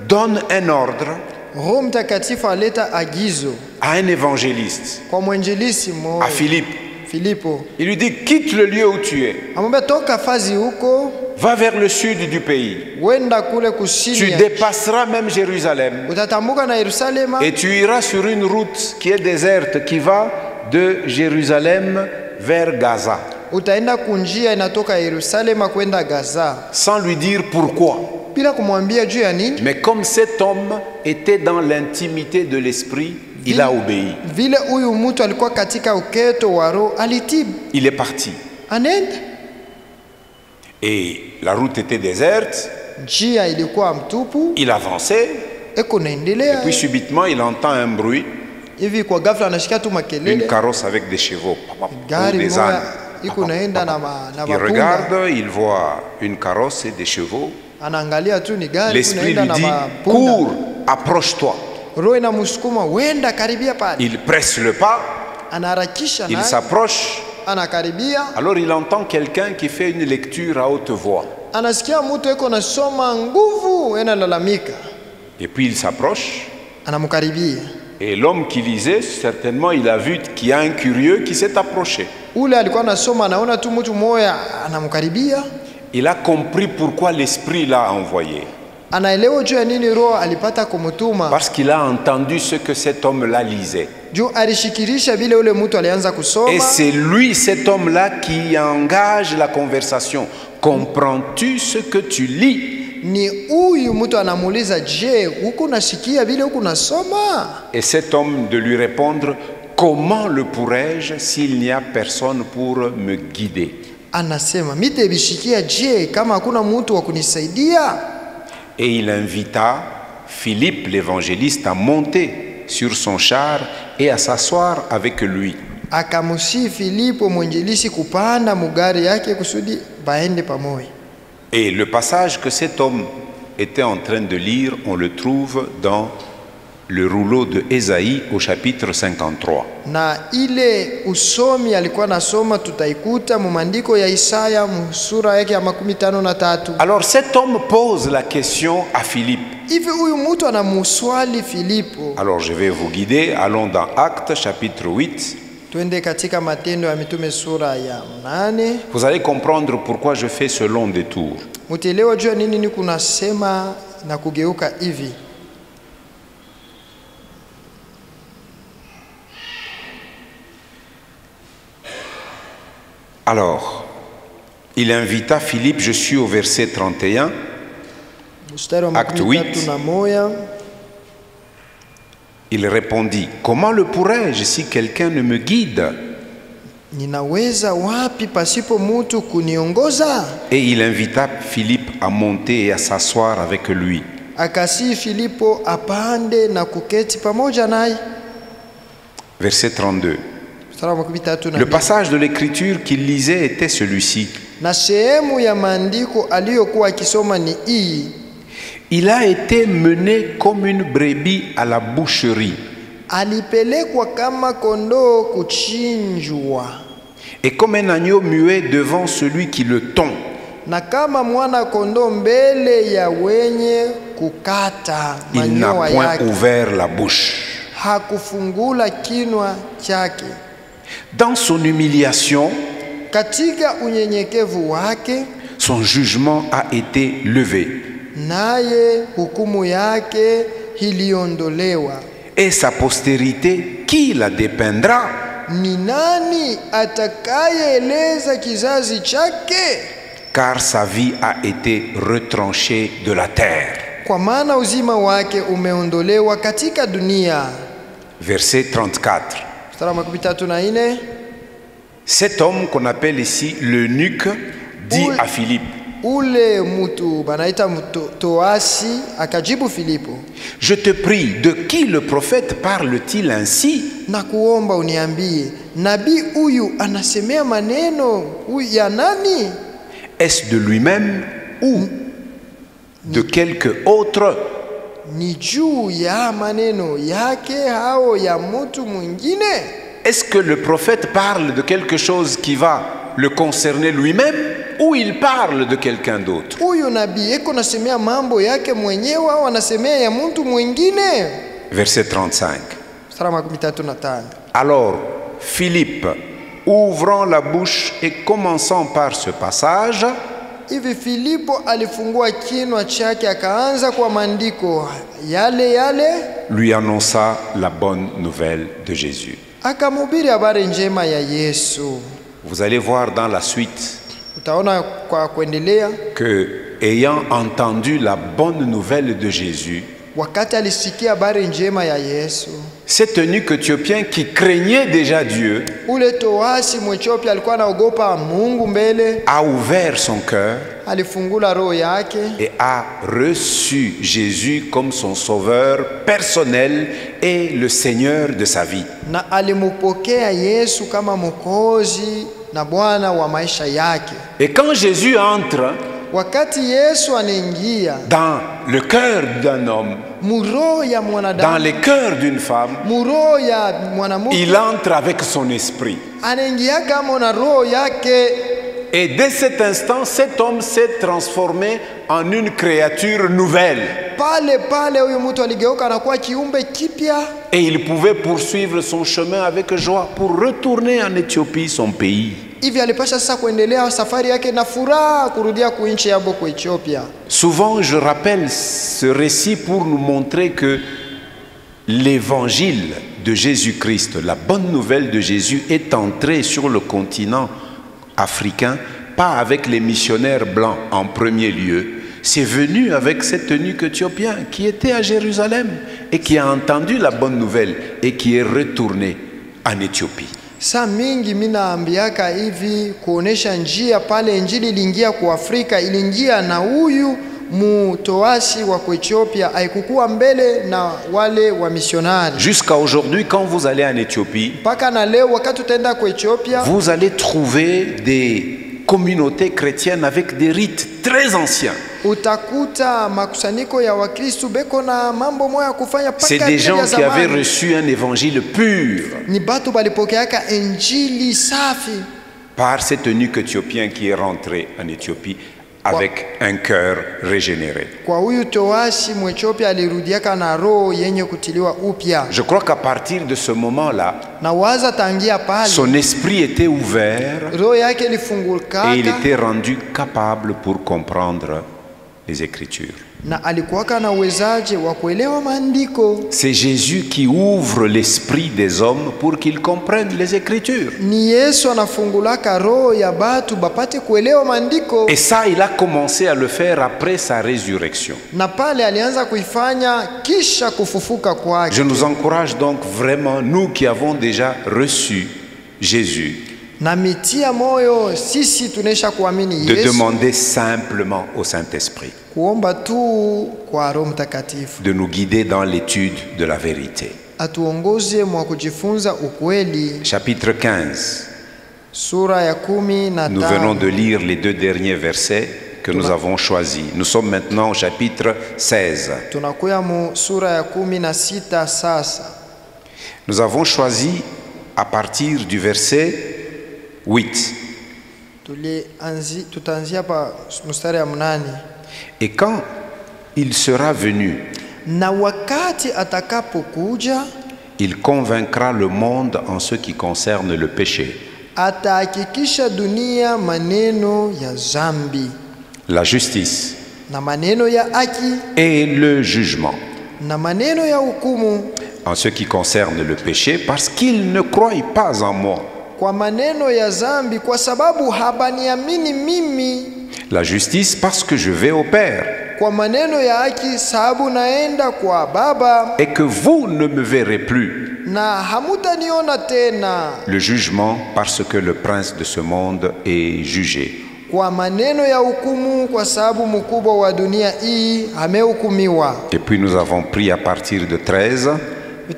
donne un ordre Roho Mtakatifu aleta agizo à un évangéliste, kwa mwenjelisi à mmoja Philippe. Filipo. Il lui dit, quitte le lieu où tu es, Amwambia toka fazi huko va vers le sud du pays. wenda kule Tu kusini. dépasseras même Jérusalem Utatambuka na Yerusalema et tu iras sur une route qui est déserte, qui va de Jérusalem vers Gaza, utaenda kunjia inatoka Yerusalema kwenda Gaza. sans lui dire pourquoi. Bila kumwambia juu ya nini? Mais comme cet homme était dans l'intimité de l'esprit, il a obéi. Vile huyu mtu alikuwa katika uketo wa roho alitibu. Il est parti. Anaenda. Et la route était déserte, Njia ilikuwa mtupu, il avançait, eko et naendelea. puis subitement il entend un bruit, Hivi kwa ghafla anashika tu une makelele. carrosse avec des chevaux, ou Gari des moja ânes. iko naenda na Il mapunda. regarde, il voit une carrosse et des chevaux. Anaangalia tu ni gari L'esprit kunaenda lui na dit, mapunda. cours, approche-toi. Roho inamsukuma wenda karibia pale. Il presse le pas, Anaharakisha il naye, s'approche. anakaribia, Alors il entend quelqu'un qui fait une lecture à haute voix. anasikia mtu eko nasoma nguvu, analalamika. Et puis il s'approche. Anamkaribia. Et l'homme qui lisait, certainement, il a vu qu'il y a un curieux qui s'est approché. Ule alikuwa anasoma anaona tu mtu mmoja anamkaribia. Il a compris pourquoi l'Esprit l'a envoyé. Anaelewa juu ya nini roho alipata kumutuma. Parce qu'il a entendu ce que cet homme-là lisait. Juu alishikirisha vile ule mtu alianza kusoma. Et c'est lui, cet homme-là, qui engage la conversation. Comprends-tu ce que tu lis? Ni huyu mtu anamuuliza, je, huku nasikia vile huku nasoma? Et cet homme de lui répondre, comment le pourrais-je s'il n'y a personne pour me guider? Anasema, mitebishikia je kama hakuna mtu wa kunisaidia? Et il invita Philippe l'évangéliste à monter sur son char et à s'asseoir avec lui. Akamusi Filipo mwenjelisi kupanda mugari yake kusudi baende pamoja. Et le passage que cet homme était en train de lire, on le trouve dans le rouleau de Ésaïe au chapitre 53. Na ile usomi alikuwa nasoma tutaikuta mu maandiko ya Isaya sura yake ya 53. Alors cet homme pose la question à Philippe. Hivi huyu mtu anamuswali Filipo. Alors je vais vous guider, allons dans Actes chapitre 8. Twende katika Matendo ya Mitume sura ya 8. Vous allez comprendre pourquoi je fais ce long détour. Mutelewa jua nini ni kunasema na kugeuka hivi. Alors, il invita Philippe, je suis au verset 31, Acte 8. Il répondit, comment le pourrais-je si quelqu'un ne me guide? Ninaweza wapi pasipo mtu kuniongoza? Et il invita Philippe à monter et à s'asseoir avec lui. Akasi Filipo apande na kuketi pamoja naye. Verset 32. Le passage de l'écriture qu'il lisait était celui-ci. Na sehemu ya maandiko aliyokuwa akisoma ni hii. Il a été mené comme une brebis à la boucherie. Alipelekwa kama kondoo kuchinjwa. Et comme un agneau muet devant celui qui le tond. Na kama mwana kondoo mbele ya wenye kukata Il n'a manyoya point yake, ouvert la bouche. hakufungula kinwa chake. Dans son humiliation, Katika unyenyekevu wake, son jugement a été levé. naye hukumu yake iliondolewa. Et sa postérité, qui la dépeindra? Ni nani atakayeeleza kizazi chake? Car sa vie a été retranchée de la terre. Kwa maana uzima wake umeondolewa katika dunia. Verset 34. Mstari wa 34. Cet homme qu'on appelle ici l'eunuque dit Oui. à Philippe, Ule mutu banaita Toasi akajibu Filipo, je te prie, de qui le prophète parle-t-il ainsi? na kuomba uniambie, nabii huyu anasemea maneno ya nani? Est-ce de lui-même ou de quelque autre? Ni juu ya maneno yake hao ya mtu mwingine? Est-ce que le prophète parle de quelque chose qui va le concerner lui-même ou il parle de quelqu'un d'autre? Huyu nabii eko nasemea mambo yake mwenyewe au anasemea ya mtu mwingine? Verset 35. Mstari wa 35. Alors, Philippe, ouvrant la bouche et commençant par ce passage, Hivi Filipo alifungua kinwa chake akaanza kwa maandiko yale yale, lui annonça la bonne nouvelle de Jésus. akamhubiri habari njema ya Yesu. Vous allez voir dans la suite Utaona kwa kuendelea, que, ayant entendu la bonne nouvelle de Jésus, wakati alisikia habari njema ya Yesu, cet eunuque éthiopien qui craignait déjà Dieu ule Toasi Mwethiopia alikuwa anaogopa Mungu mbele, a ouvert son cœur alifungula roho yake et a reçu Jésus comme son sauveur personnel et le Seigneur de sa vie. na alimupokea Yesu kama Mwokozi na Bwana wa maisha yake. Et quand Jésus entre Wakati Yesu anaingia dans le cœur d'un homme, muroho ya dans mwanadamu, le cœur d'une femme, muroho ya mwanamke, il entre avec son esprit. anaingia kama na roho yake, Et dès cet instant, cet homme s'est transformé en une créature nouvelle. pale pale huyo mtu aligeuka na kuwa kiumbe kipya, Et il pouvait poursuivre son chemin avec joie pour retourner en Éthiopie, son pays. hivi alipasha sasa kuendelea safari yake na furaha kurudia kuinchi yabo kwa Ethiopia. Souvent, je rappelle ce récit pour nous montrer que l'évangile de Jésus-Christ, la bonne nouvelle de Jésus, est entré sur le continent africain, pas avec les missionnaires blancs en premier lieu. C'est venu avec cet eunuque éthiopien qui était à Jérusalem et qui a entendu la bonne nouvelle et qui est retourné en Éthiopie. Saa mingi mina ambiaka hivi kuonesha njia pale injili iliingia kwa Afrika, iliingia na huyu Mutoasi wa Ethiopia, haikukuwa mbele na wale wa misionari. Jusqu'à aujourd'hui, quand vous allez en Éthiopie, Mpaka na leo wakati utaenda kwa Ethiopia, vous allez trouver des communautés chrétiennes avec des rites très anciens. utakuta makusanyiko ya Wakristo beko na mambo moya kufanya paka. C'est des gens qui avaient reçu un évangile pur Ni batu balipokeaka injili safi par cet eunuque éthiopien qui est rentré en Éthiopie avec un cœur régénéré. kwa huyu Toasi Mwethiopia alirudiaka na roho yenye kutiliwa upya. Je crois qu'à partir de ce moment-là, Na waza tangia pale son esprit était ouvert roho yake et il ilifungulika était rendu capable pour comprendre les Écritures. na alikuwaka na uwezaji wa kuelewa maandiko. C'est Jésus qui ouvre l'esprit des hommes pour qu'ils comprennent les Écritures. Ni Yesu anafungulaka roho ya batu bapate kuelewa maandiko, Et ça, il a commencé à le faire après sa résurrection. na pale alianza kuifanya kisha kufufuka kwake. Je nous encourage donc vraiment, nous qui avons déjà reçu Jésus, Na mitia moyo sisi tunesha kuamini de Yesu, demander simplement au Saint-Esprit kuomba tu kwa Roho Mtakatifu de nous guider dans l'étude de la vérité. atuongoze mwa kujifunza ukweli. Chapitre 15. Sura ya 15. Nous venons de lire les deux derniers versets que nous avons choisis. Nous sommes maintenant au chapitre 16. Tunakuya mu sura ya 16 sasa. Nous avons choisi à partir du verset 8. Tutaanzia pa mstari ya 8. Et quand il sera venu. na wakati atakapokuja Il convaincra le monde en ce qui concerne le péché, atahakikisha dunia maneno ya zambi la justice na maneno ya haki et le jugement. na maneno ya hukumu. En ce qui concerne le péché, parce qu'ils ne croient pas en moi. Kwa maneno ya zambi kwa sababu habaniamini mimi. La justice, parce que je vais au Père. Kwa maneno ya haki sababu naenda kwa Baba. Et que vous ne me verrez plus. Na hamutaniona tena. Le jugement, parce que le prince de ce monde est jugé. Kwa maneno ya hukumu kwa sababu mkubwa wa dunia hii amehukumiwa. Et puis nous avons pris à partir de 13.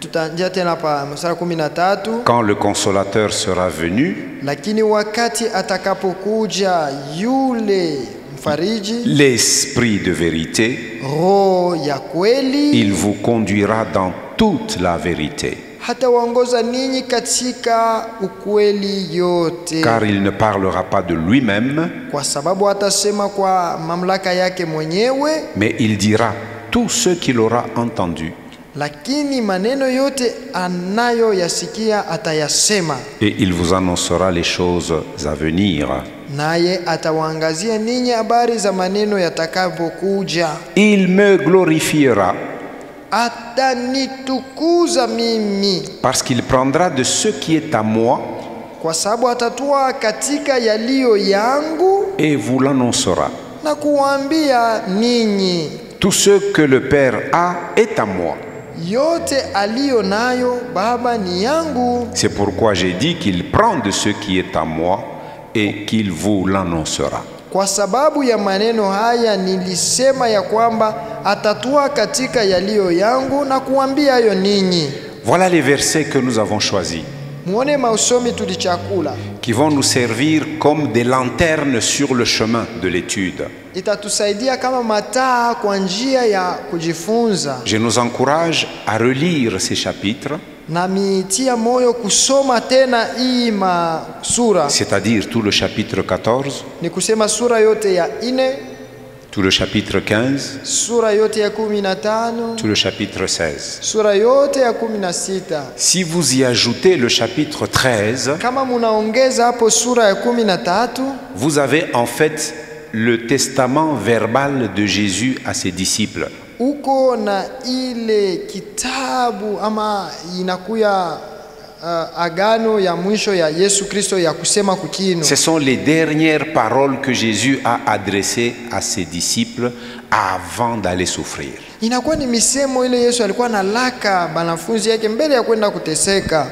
Tutaanzia tena pa mstari 13. Quand le consolateur sera venu, lakini wakati atakapokuja yule mfariji, l'esprit de vérité, roho ya kweli, il vous conduira dans toute la vérité. hata waongoza ninyi katika ukweli yote. Car il ne parlera pas de lui-même, kwa sababu atasema kwa mamlaka yake mwenyewe, mais il dira tout ce qu'il aura entendu. lakini maneno yote anayoyasikia atayasema. Et il vous annoncera les choses à venir. Naye atawaangazia ninyi habari za maneno yatakavyokuja. Il me glorifiera, atanitukuza mimi, parce qu'il prendra de ce qui est à moi kwa sababu atatoa katika yaliyo yangu et vous l'annoncera. na kuwaambia ninyi. Tout ce que le Père a est à moi. Yote aliyo nayo Baba ni yangu. C'est pourquoi j'ai dit qu'il prend de ce qui est à moi et qu'il vous l'annoncera. Kwa sababu ya maneno haya nilisema ya kwamba atatoa katika yaliyo yangu na kuambia hayo ninyi. Voilà les versets que nous avons choisis, Muone mausomi tulichakula, qui vont nous servir comme des lanternes sur le chemin de l'étude. itatusaidia kama mataa kwa njia ya kujifunza. Je nous encourage à relire ces chapitres, Na mitia moyo kusoma tena hii masura, c'est-à-dire tout le chapitre 14, ni kusema sura yote ya 4, tout le chapitre 15, sura yote ya 15, tout le chapitre 16. sura yote ya 16. Si vous y ajoutez le chapitre 13, Kama munaongeza hapo sura ya 13, vous avez en fait le testament verbal de Jésus à ses disciples. uko na ile kitabu ama inakuya agano ya mwisho ya Yesu Kristo ya kusema kukino. Ce sont les dernières paroles que Jésus a adressées à ses disciples avant d'aller souffrir. Inakuwa ni misemo ile Yesu alikuwa analaka banafunzi yake mbele ya kwenda kuteseka.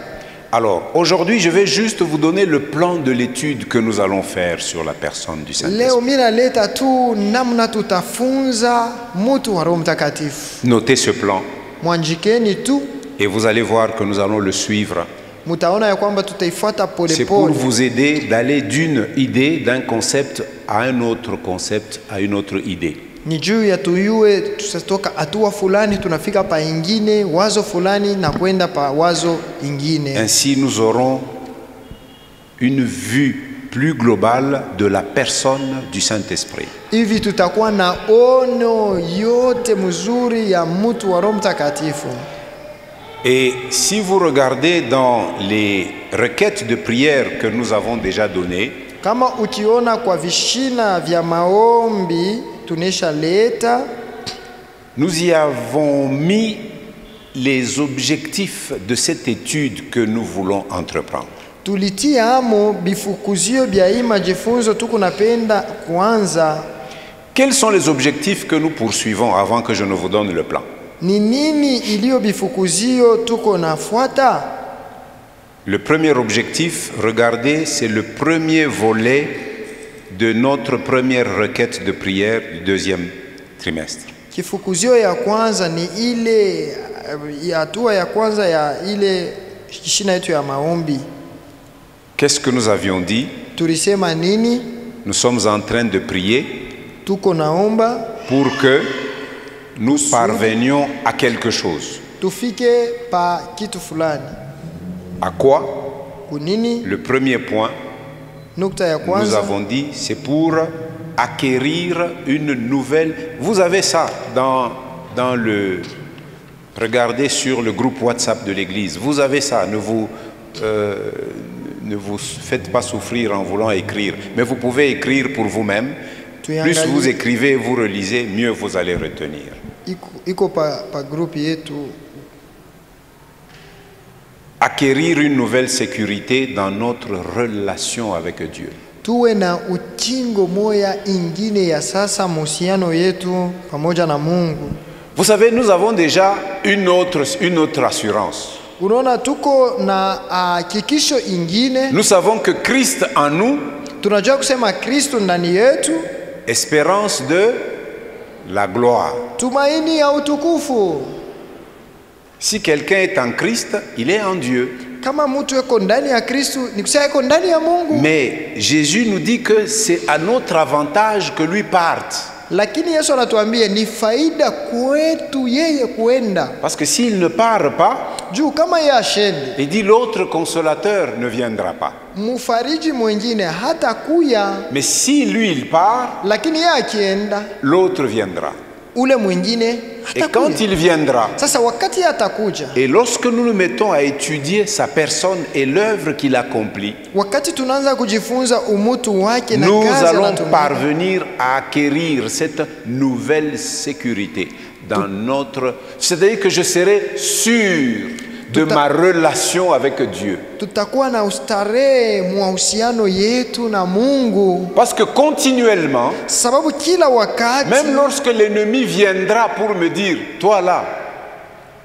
Alors, aujourd'hui, je vais juste vous donner le plan de l'étude que nous allons faire sur la personne du Saint-Esprit. Leo mimi naleta tu namna tutafunza mtu wa Roho Mtakatifu. Notez ce plan Mwanjikeni tu, et vous allez voir que nous allons le suivre. mutaona ya kwamba tutaifuata pole C'est pour pole. vous aider d'aller d'une idée, d'un concept à un autre concept, à une autre idée. Ni juu ya tuyue tutatoka hatua fulani tunafika pa ingine, wazo fulani na kwenda pa wazo ingine. Ainsi, nous aurons une vue plus globale de la personne du Saint-Esprit. Hivi tutakuwa na ono yote mzuri ya mtu wa Roho Mtakatifu. Et si vous regardez dans les requêtes de prière que nous avons déjà données, Kama ukiona kwa vishina vya maombi tunesha leta, nous y avons mis les objectifs de cette étude que nous voulons entreprendre. tulitia amo bifukuzio bya hii majifunzo tuko napenda kuanza. Quels sont les objectifs que nous poursuivons avant que je ne vous donne le plan? Ni nini iliyo bifukuzio tuko nafuata? Le premier objectif, regardez, c'est le premier volet de notre première requête de prière du deuxième trimestre. Kifukuzio ya kwanza ni ile hatua ya kwanza ya ile kishina yetu ya maombi. Qu'est-ce que nous avions dit? Tulisema nini? Nous sommes en train de prier Tuko naomba pour que nous parvenions à quelque chose. tufike pa kitu fulani. À quoi? Kunini? Le premier point, Nukta ya nous kwanza avons dit, c'est pour acquérir une nouvelle. Vous avez ça dans le... Regardez sur le groupe WhatsApp de l'église. Vous avez ça. Ne vous faites pas souffrir en voulant écrire. Mais vous pouvez écrire pour vous-même. Plus vous écrivez, vous relisez, mieux vous allez retenir. Acquérir une nouvelle sécurité dans notre relation avec Dieu. Tuwe na utingo moya ingine ya sasa mahusiano yetu pamoja na Mungu. Vous savez, nous avons déjà une autre assurance. Unaona tuko na hakikisho ingine. Nous savons que Christ en nous, tunajua kusema Kristo ndani yetu, espérance de la gloire. Tumaini ya utukufu. Si quelqu'un est en Christ, il est en Dieu. Kama mtu yuko ndani ya Kristo, ni kusema yuko ndani ya Mungu. Mais Jésus nous dit que c'est à notre avantage que lui parte. Lakini Yesu anatuambia ni faida kwetu yeye kuenda. Parce que s'il ne part pas, juu kama yeye ashende, il dit l'autre consolateur ne viendra pas. Mfariji mwingine hata kuya. Mais si lui il part, lakini yeye akienda, l'autre viendra. Ule mwingine et quand il viendra, sasa wakati atakuja, et lorsque nous nous mettons à étudier sa personne et l'œuvre qu'il accomplit, wakati tunaanza kujifunza umutu wake na nous kazi allons anatumika, parvenir à acquérir cette nouvelle sécurité dans notre... C'est-à-dire que je serai sûr de ma relation avec Dieu. Tutakuwa na ustarehe mahusiano yetu na Mungu. Parce que continuellement, sababu kila wakati, même lorsque l'ennemi viendra pour me dire, toi là,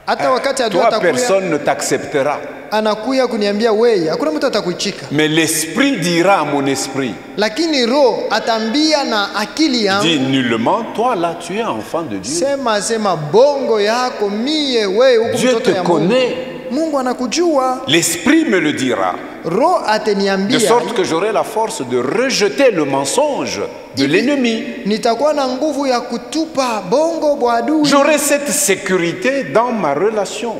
hata wakati toi personne ne t'acceptera. Anakuya kuniambia wewe, hakuna mtu atakuichika. Mais l'esprit dira à mon esprit, lakini roho atambia na akili yangu, dis nullement, toi là tu es enfant de Dieu. Sema bongo yako mie wewe huko mtoto ya Mungu. Dieu te connaît. Mungu anakujua. L'esprit me le dira. Roho ataniambia. De sorte que j'aurai la force de rejeter le mensonge de l'ennemi. Nitakuwa na nguvu ya kutupa bongo bwa adui. J'aurai cette sécurité dans ma relation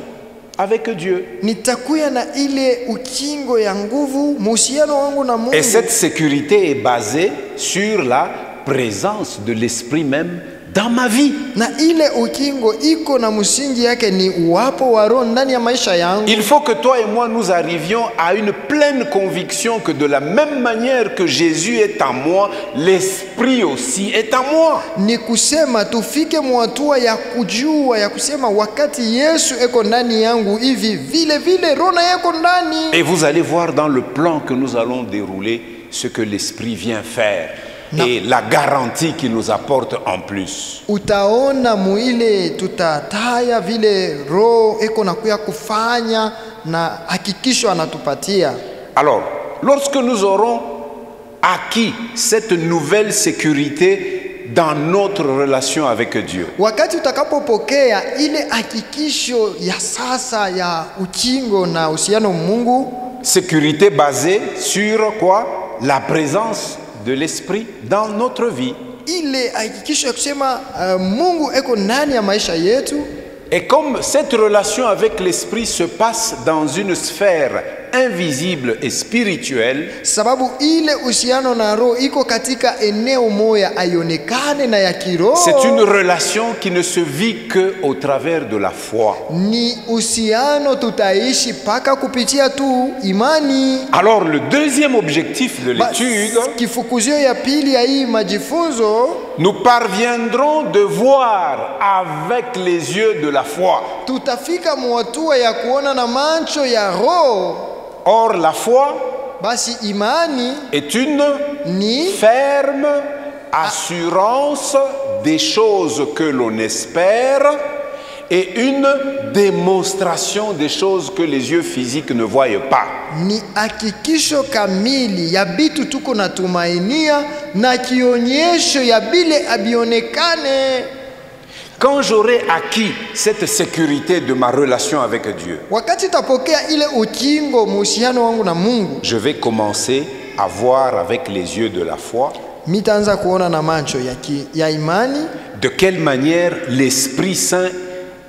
avec Dieu. Nitakuwa na ile ukingo ya nguvu muhusiano wangu na Mungu. Et cette sécurité est basée sur la présence de l'esprit même dans ma vie. Na ile ukingo iko na msingi yake ni uwapo wa Roho ndani ya maisha yangu. Il faut que toi et moi nous arrivions à une pleine conviction que de la même manière que Jésus est en moi, l'esprit aussi est en moi. Ni kusema tufike mwatua ya kujua ya kusema wakati Yesu eko ndani yangu hivi vile vile Roho na yako ndani. Et vous allez voir dans le plan que nous allons dérouler ce que l'esprit vient faire. Et la garantie qu'il nous apporte en plus. Utaona muile tutataya vile roho eko nakuya kufanya na hakikisho anatupatia. Alors, lorsque nous aurons acquis cette nouvelle sécurité dans notre relation avec Dieu, wakati utakapopokea ile hakikisho ya sasa ya ukingo na uhusiano Mungu, sécurité basée sur quoi? La présence de l'esprit dans notre vie. Ile hakikisho kusema Mungu eko ndani ya maisha yetu. Et comme cette relation avec l'esprit se passe dans une sphère invisible et spirituelle, sababu ile uhusiano na roho iko katika eneo moja aionekane na ya kiroho. C'est une relation qui ne se vit que au travers de la foi. Ni uhusiano tutaishi paka kupitia tu imani. Alors le deuxième objectif de l'étude, kifukuzio ya pili ya hii majifunzo, nous parviendrons de voir avec les yeux de la foi. Tutafika mwatua ya kuona na macho ya roho. Or la foi basi imani est une ferme assurance des choses que l'on espère et une démonstration des choses que les yeux physiques ne voient pas. Ni hakikisho kamili ya bitu tuko natumainia na kionyesho ya bile abionekane. Quand j'aurai acquis cette sécurité de ma relation avec Dieu, wakati tapokea ile ukingo muhusiano wangu na Mungu, je vais commencer à voir avec les yeux de la foi mitaanza kuona na macho ya imani de quelle manière l'Esprit Saint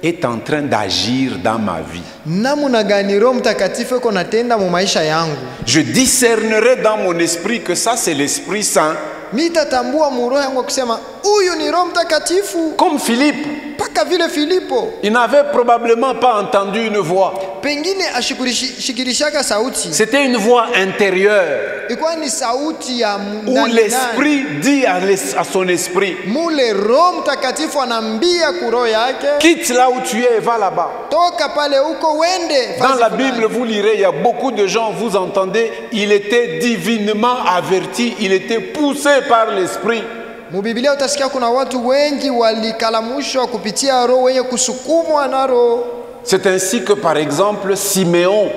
est en train d'agir dans ma vie. Namuna gani Roho Mtakatifu eko natenda mu maisha yangu. Je discernerai dans mon esprit que ça c'est l'Esprit Saint. Mitatambua mu roho yangu kusema huyu ni Roho Mtakatifu. Comme Philippe, Paka vile Filipo il n'avait probablement pas entendu une voix. pengine ashikirishaka sauti, C'était une voix intérieure ilikuwa ni sauti ya où ndani l'esprit dit à son esprit, mule. Roho Mtakatifu anambia kuroho yake, quitte là où tu es et va là-bas. toka pale huko wende. Dans fazi la fulani. Bible, vous lirez, il y a beaucoup de gens, vous entendez, il était divinement averti, il était poussé par l'esprit. Mubiblia utasikia kuna watu wengi walikalamushwa kupitia roho, wenye kusukumwa na roho. C'est ainsi que par exemple Siméon,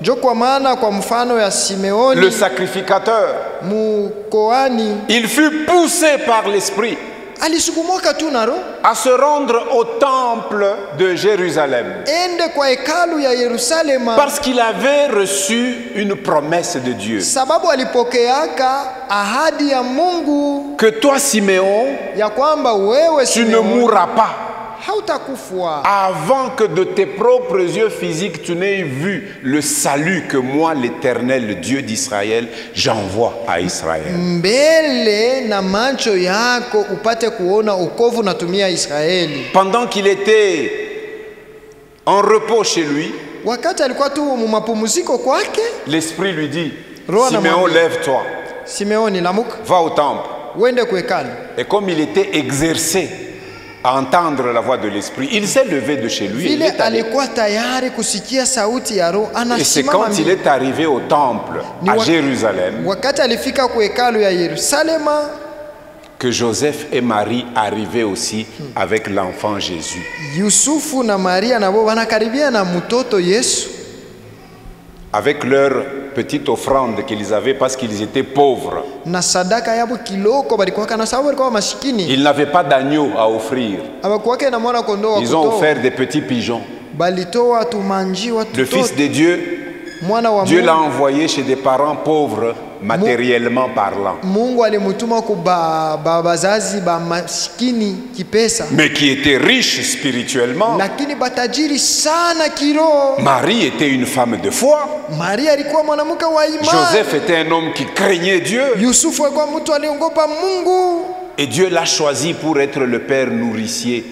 Jo kwa maana kwa mfano ya le Simeoni sacrificateur, mukoani il fut poussé par l'esprit alisukumwaka tu na roho à se rendre au temple de Jérusalem ende kwa hekalu ya Yerusalema, parce qu'il avait reçu une promesse de Dieu. sababu alipokeaka ahadi ya Mungu Que toi, Siméon, ya kwamba wewe tu ne Simeoni mourras pas hautakufwa avant que de tes propres yeux physiques tu n'aies vu le salut que moi, l'Éternel, le Dieu d'Israël, j'envoie à Israël. mbele na macho yako upate kuona ukovu natumia Israeli. Pendant qu'il était en repos chez lui, Wakati alikuwa tu mumapumziko kwake, l'Esprit lui dit, Roho Siméon, anamwambia, lève-toi, Simeoni, lamuka va au temple. uende kwa hekalu. Et comme il était exercé à entendre la voix de l'Esprit, il s'est levé de chez lui et il Vile est allé. alikuwa tayari kusikia sauti ya Roho, Et c'est anasimama quand il mbele. est arrivé au temple Ni à wa- Jérusalem Wakati alifika kwa hekalu ya Yerusalema, que Joseph et Marie arrivaient aussi avec l'enfant Jésus. Yusufu na Maria nabo wanakaribia na mtoto Yesu Avec leur petite offrande qu'ils avaient parce qu'ils étaient pauvres. na sadaka yabo kiloko balikuwaka na sababu walikuwa masikini, Ils n'avaient pas d'agneau à offrir. abakuwake na mwana kondoo wa Ils ont kutoa, offert des petits pigeons. balitoa tumanjiwa Le Fils tutoto. de Dieu, Mwana wa Dieu l'a Mungu, envoyé chez des parents pauvres, matériellement parlant, Mungu alimutuma ku bazazi ba masikini kipesa, mais qui étaient riches spirituellement. lakini batajiri sana kiroho. Marie était une femme de foi. Maria alikuwa mwanamke wa imani. Joseph était un homme qui craignait Dieu. Yusufu alikuwa mtu aliongopa Mungu, Et Dieu l'a choisi pour être le père nourricier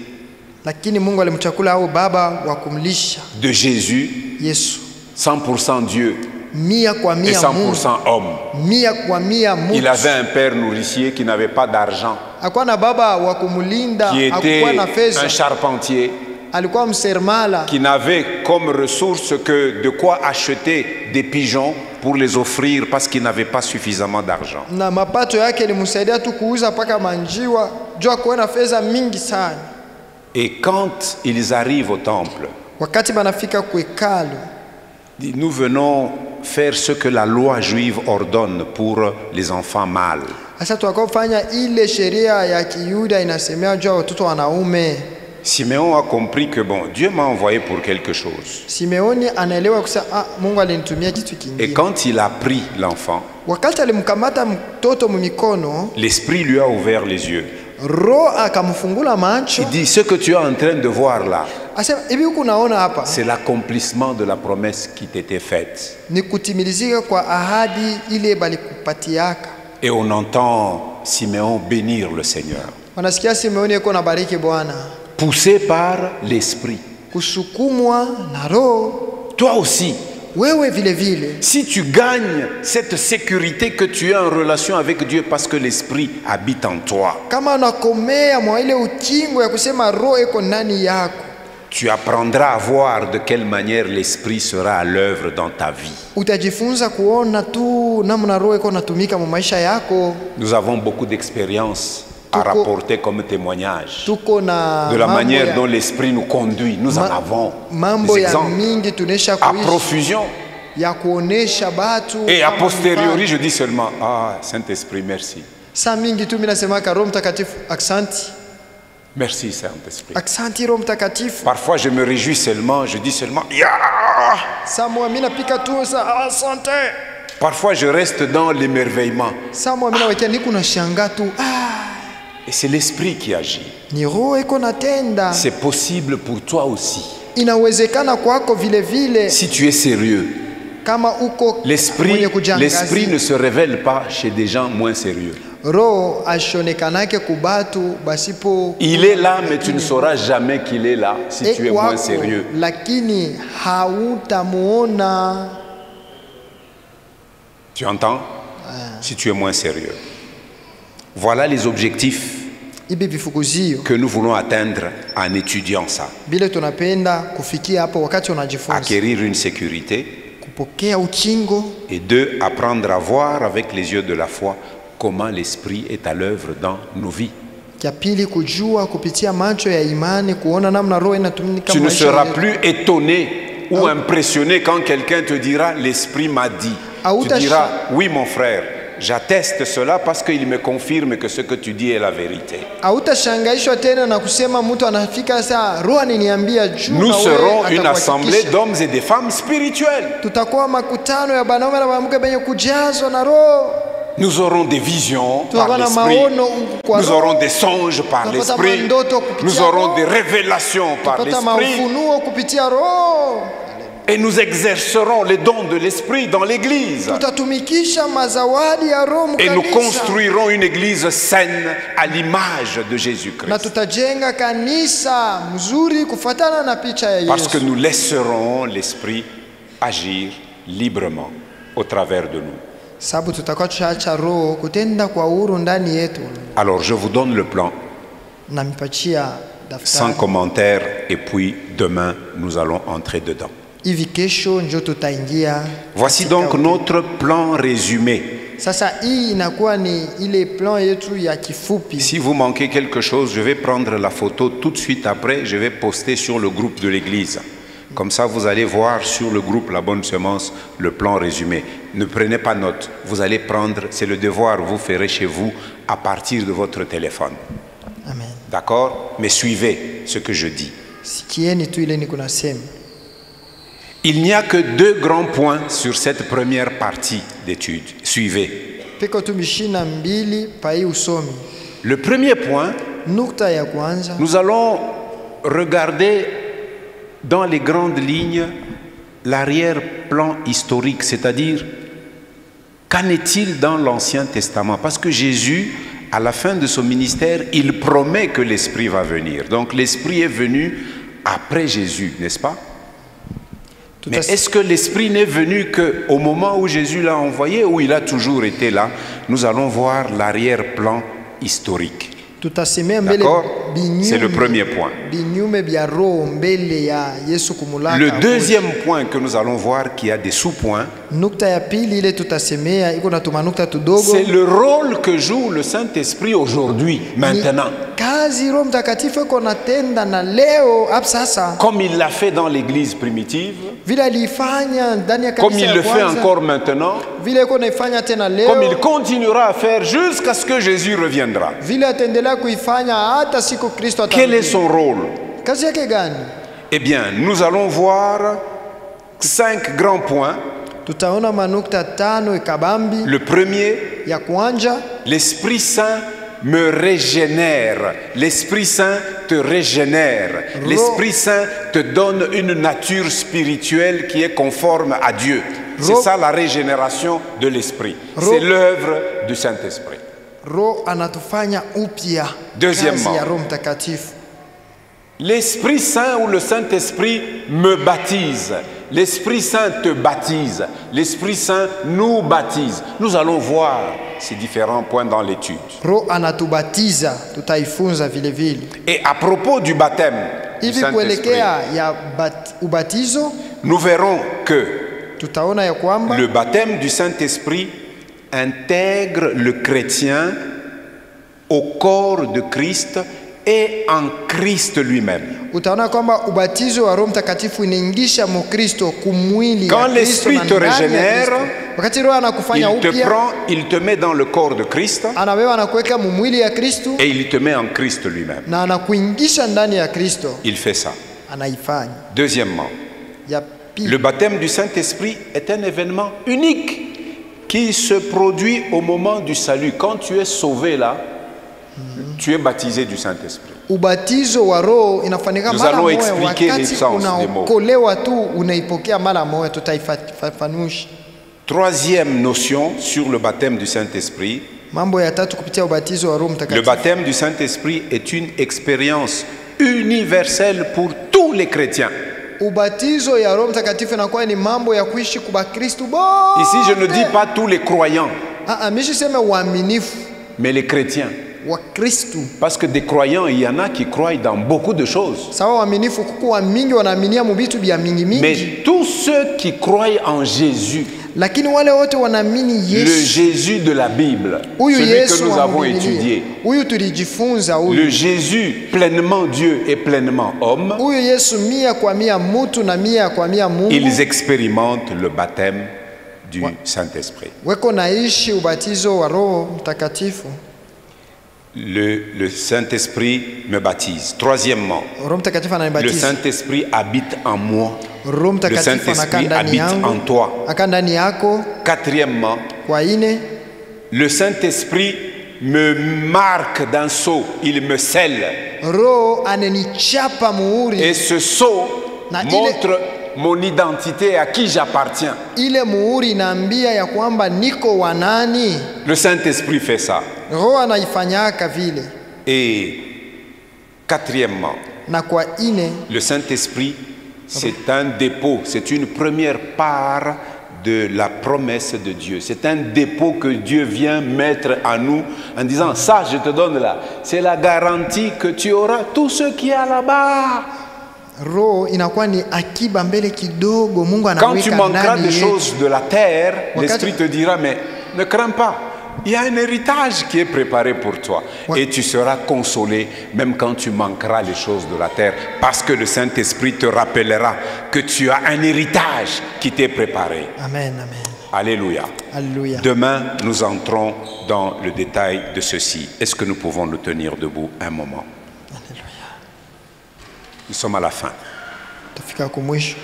lakini Mungu alimchakula au baba wa kumlisha de Jésus, Yesu. 100% Dieu Mia kwa et mia Mungu, 100% homme. mia kwa mia Mungu. Il avait un père nourricier qui n'avait pas d'argent, Hakuwa na baba wa kumlinda, qui était hakuwa na fedha, un charpentier, alikuwa msermala, qui n'avait comme ressource que de quoi acheter des pigeons pour les offrir parce qu'il n'avait pas suffisamment d'argent. na mapato yake ilimsaidia tu kuuza paka manjiwa juu akuwa na fedha mingi sana. Et quand ils arrivent au temple, Wakati banafika kwa hekalu, nous venons faire ce que la loi juive ordonne pour les enfants mâles. sasa tuakofanya ile sheria ya Kiyuda inasemea juu ya watoto wanaume. Siméon a compris que bon, Dieu m'a envoyé pour quelque chose. Simeoni anaelewa kusema Mungu alinitumia kitu Et kingine. quand il a pris l'enfant, Wakati alimkamata mtoto mumikono, l'Esprit lui a ouvert les yeux. Roho akamfungula macho, Il dit, ce que tu es en train de voir là, asema hivi, huku naona hapa c'est l'accomplissement de la promesse qui t'était faite. ni kutimilizika kwa ahadi ile balikupatiaka. Et on entend Siméon bénir le Seigneur, Wanasikia Simeoni yuko na bariki Bwana, poussé par l'Esprit. kusukumwa na Roho. Toi aussi, Wewe vile vile, si tu gagnes cette sécurité que tu es en relation avec Dieu parce que l'Esprit habite en toi, kama unakomea mwa ile ukingo ya kusema Roho iko ndani yako, tu apprendras à voir de quelle manière l'Esprit sera à l'œuvre dans ta vie. utajifunza kuona tu namna Roho iko natumika mu maisha yako. Nous avons beaucoup d'expériences à Tuko- rapporter comme témoignage Tuko na de la mambo manière ya- dont l'Esprit nous conduit. Nous en avons mambo des ya exemples mingi tunesha à kuishi profusion. ya kuonesha batu. Et a kama posteriori, mfano. je dis seulement, ah, Saint-Esprit, merci. Saa mingi tu mimi nasemaka Roho Mtakatifu, aksanti, Merci, Saint-Esprit. aksanti Roho Mtakatifu. Parfois, je me réjouis seulement, je dis seulement, ya. Saa moja mimi napika tu sa asante. Parfois, je reste dans l'émerveillement. Saa moja mimi nawekea niko na shanga tu, Et c'est l'Esprit qui agit. ni Roho iko natenda. C'est possible pour toi aussi. Inawezekana kwako vile vile, Si tu es sérieux, kama uko mwenye l'Esprit kujiangazia. ne se révèle pas chez des gens moins sérieux. roho ashonekanake kubatu basipo. Il est là, mais tu ne sauras jamais qu'il est là si tu es moins sérieux. Lakini hautamuona. Tu entends? Si tu es moins sérieux. Voilà les objectifs Ibi vifukuzio que nous voulons atteindre en étudiant ça. bile tunapenda kufikia hapo wakati unajifunza. Acquérir une sécurité. Kupokea ukingo. Et deux, apprendre à voir avec les yeux de la foi comment l'Esprit est à l'œuvre dans nos vies. Kia pili kujua kupitia macho ya imani kuona namna roho inatumika. Tu ne seras plus étonné ou impressionné quand quelqu'un te dira l'Esprit m'a dit. Tu diras oui mon frère, j'atteste cela parce qu'il me confirme que ce que tu dis est la vérité. Hautashangaishwa tena na kusema mtu anafika saa roho ananiambia juu. Nous serons une assemblée d'hommes et de femmes spirituels. Tutakuwa makutano ya wanaume na wanawake wenye kujazwa na roho. Nous aurons des visions par l'Esprit. Nous aurons des songes par l'Esprit. Nous aurons des révélations par l'Esprit. Et nous exercerons les dons de l'Esprit dans l'Église. Et nous construirons une Église saine à l'image de Jésus-Christ. Parce que nous laisserons l'Esprit agir librement au travers de nous. Alors je vous donne le plan sans commentaire et puis demain nous allons entrer dedans. Voici donc notre plan résumé. Si vous manquez quelque chose, je vais prendre la photo tout de suite après, je vais poster sur le groupe de l'église. Comme ça, vous allez voir sur le groupe La Bonne Semence le plan résumé. Ne prenez pas note. Vous allez prendre, c'est le devoir, vous ferez chez vous à partir de votre téléphone. Amen. D'accord? Mais suivez ce que je dis. Il n'y a que deux grands points sur cette première partie d'étude. Suivez. Le premier point, nous allons regarder dans les grandes lignes l'arrière-plan historique, c'est-à-dire qu'en est-il dans l'Ancien Testament? Parce que Jésus, à la fin de son ministère, il promet que l'Esprit va venir. Donc l'Esprit est venu après Jésus, n'est-ce pas? Mais est-ce que l'Esprit n'est venu qu'au moment où Jésus l'a envoyé ou il a toujours été là? Nous allons voir l'arrière-plan historique. D'accord? C'est le premier point. Le deuxième point que nous allons voir, qui a des sous-points, c'est le rôle que joue le Saint-Esprit aujourd'hui, maintenant. Comme il l'a fait dans l'église primitive, comme il le fait encore maintenant, comme il continuera à faire jusqu'à ce que Jésus reviendra. Quel est son rôle? Eh bien, nous allons voir 5 grands points. Le premier, l'Esprit Saint me régénère. L'Esprit Saint te régénère. L'Esprit Saint te donne une nature spirituelle qui est conforme à Dieu. C'est ça la régénération de l'Esprit. C'est l'œuvre du Saint-Esprit. Deuxièmement, l'Esprit Saint ou le Saint-Esprit me baptise. L'Esprit Saint te baptise. L'Esprit Saint nous baptise. Nous allons voir ces différents points dans l'étude. Et à propos du baptême du Saint-Esprit, nous verrons que le baptême du Saint-Esprit intègre le chrétien au corps de Christ et en Christ lui-même. Quand l'Esprit te régénère, il te prend, il te met dans le corps de Christ et il te met en Christ lui-même. Il fait ça. Deuxièmement, le baptême du Saint-Esprit est un événement unique qui se produit au moment du salut. Quand tu es sauvé là, tu es baptisé du Saint-Esprit. Nous allons expliquer les sens des mots. Troisième notion sur le baptême du Saint-Esprit, Mambo ya tatu kupitia ubatizo wa Roho Le Mtakatifu. baptême du Saint-Esprit est une expérience universelle pour tous les chrétiens. Ubatizo ya Roho Mtakatifu inakuwa ni mambo ya kuishi kwa Kristo bote. Ici, je ne dis pas tous les croyants, Mimi siseme waaminifu mais les chrétiens. wa Kristo. Parce que des croyants, il y en a qui croient dans beaucoup de choses. Sawa waaminifu kuko wa mingi wanaaminia mu vitu vya mingi mingi. Mais tous ceux qui croient en Jésus, Lakini wale wote wanaamini le Yesu. Jésus de la Bible, Huyu celui Yesu que nous wa avons Biblia. étudié, Huyu tulijifunza huyu. le Jésus pleinement Dieu et pleinement homme, Huyu Yesu 100% mutu na 100% Mungu. ils expérimentent le baptême du Saint-Esprit. Weko naishi ubatizo wa Roho Mtakatifu. Le Saint-Esprit me baptise. Troisièmement, Roho Mtakatifu le ananibatiza. Saint-Esprit habite en moi. Roho Le Mtakatifu anakaa Saint-Esprit ndani habite yangu. en toi. Aka ndani yako. Quatrièmement, Kwa ine, le Saint-Esprit me marque d'un sceau, il me scelle. Roho ananichapa muhuri. Et ce sceau Na montre mon identité, à qui j'appartiens. Ile muhuri inaambia ya kwamba niko wa nani. Le Saint-Esprit fait ça. Roho anaifanyaka vile. Et quatrièmement, Na kwa ine, le Saint-Esprit, c'est un dépôt, c'est une première part de la promesse de Dieu. C'est un dépôt que Dieu vient mettre à nous en disant, ça je te donne là, c'est la garantie que tu auras tout ce qui est là-bas. Roho inakuwa ni akiba mbele kidogo Mungu anaweka Quand ndani. tu manqueras des yetu. choses de la terre, Wakati- l'Esprit te dira, mais ne crains pas. Il y a un héritage qui est préparé pour toi. Ouais. Et tu seras consolé même quand tu manqueras les choses de la terre. Parce que le Saint-Esprit te rappellera que tu as un héritage qui t'est préparé. Amen, amen. Alléluia. Alléluia. Demain, nous entrons dans le détail de ceci. Est-ce que nous pouvons nous tenir debout un moment? Alléluia. Nous sommes à la fin. Tafika kumwisho.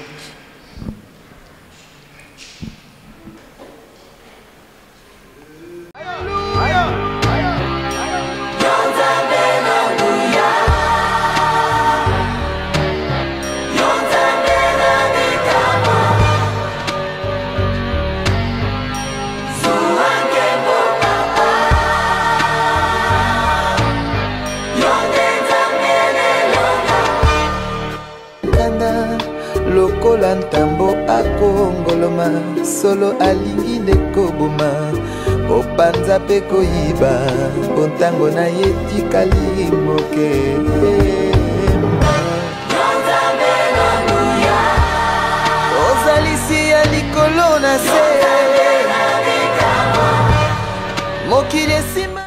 Lokola ntambo akongoloma solo alingi nde koboma opanza mpe koyiba mpo ntango na ye tikali moke. Ozalisi ya likolo na se mokili esima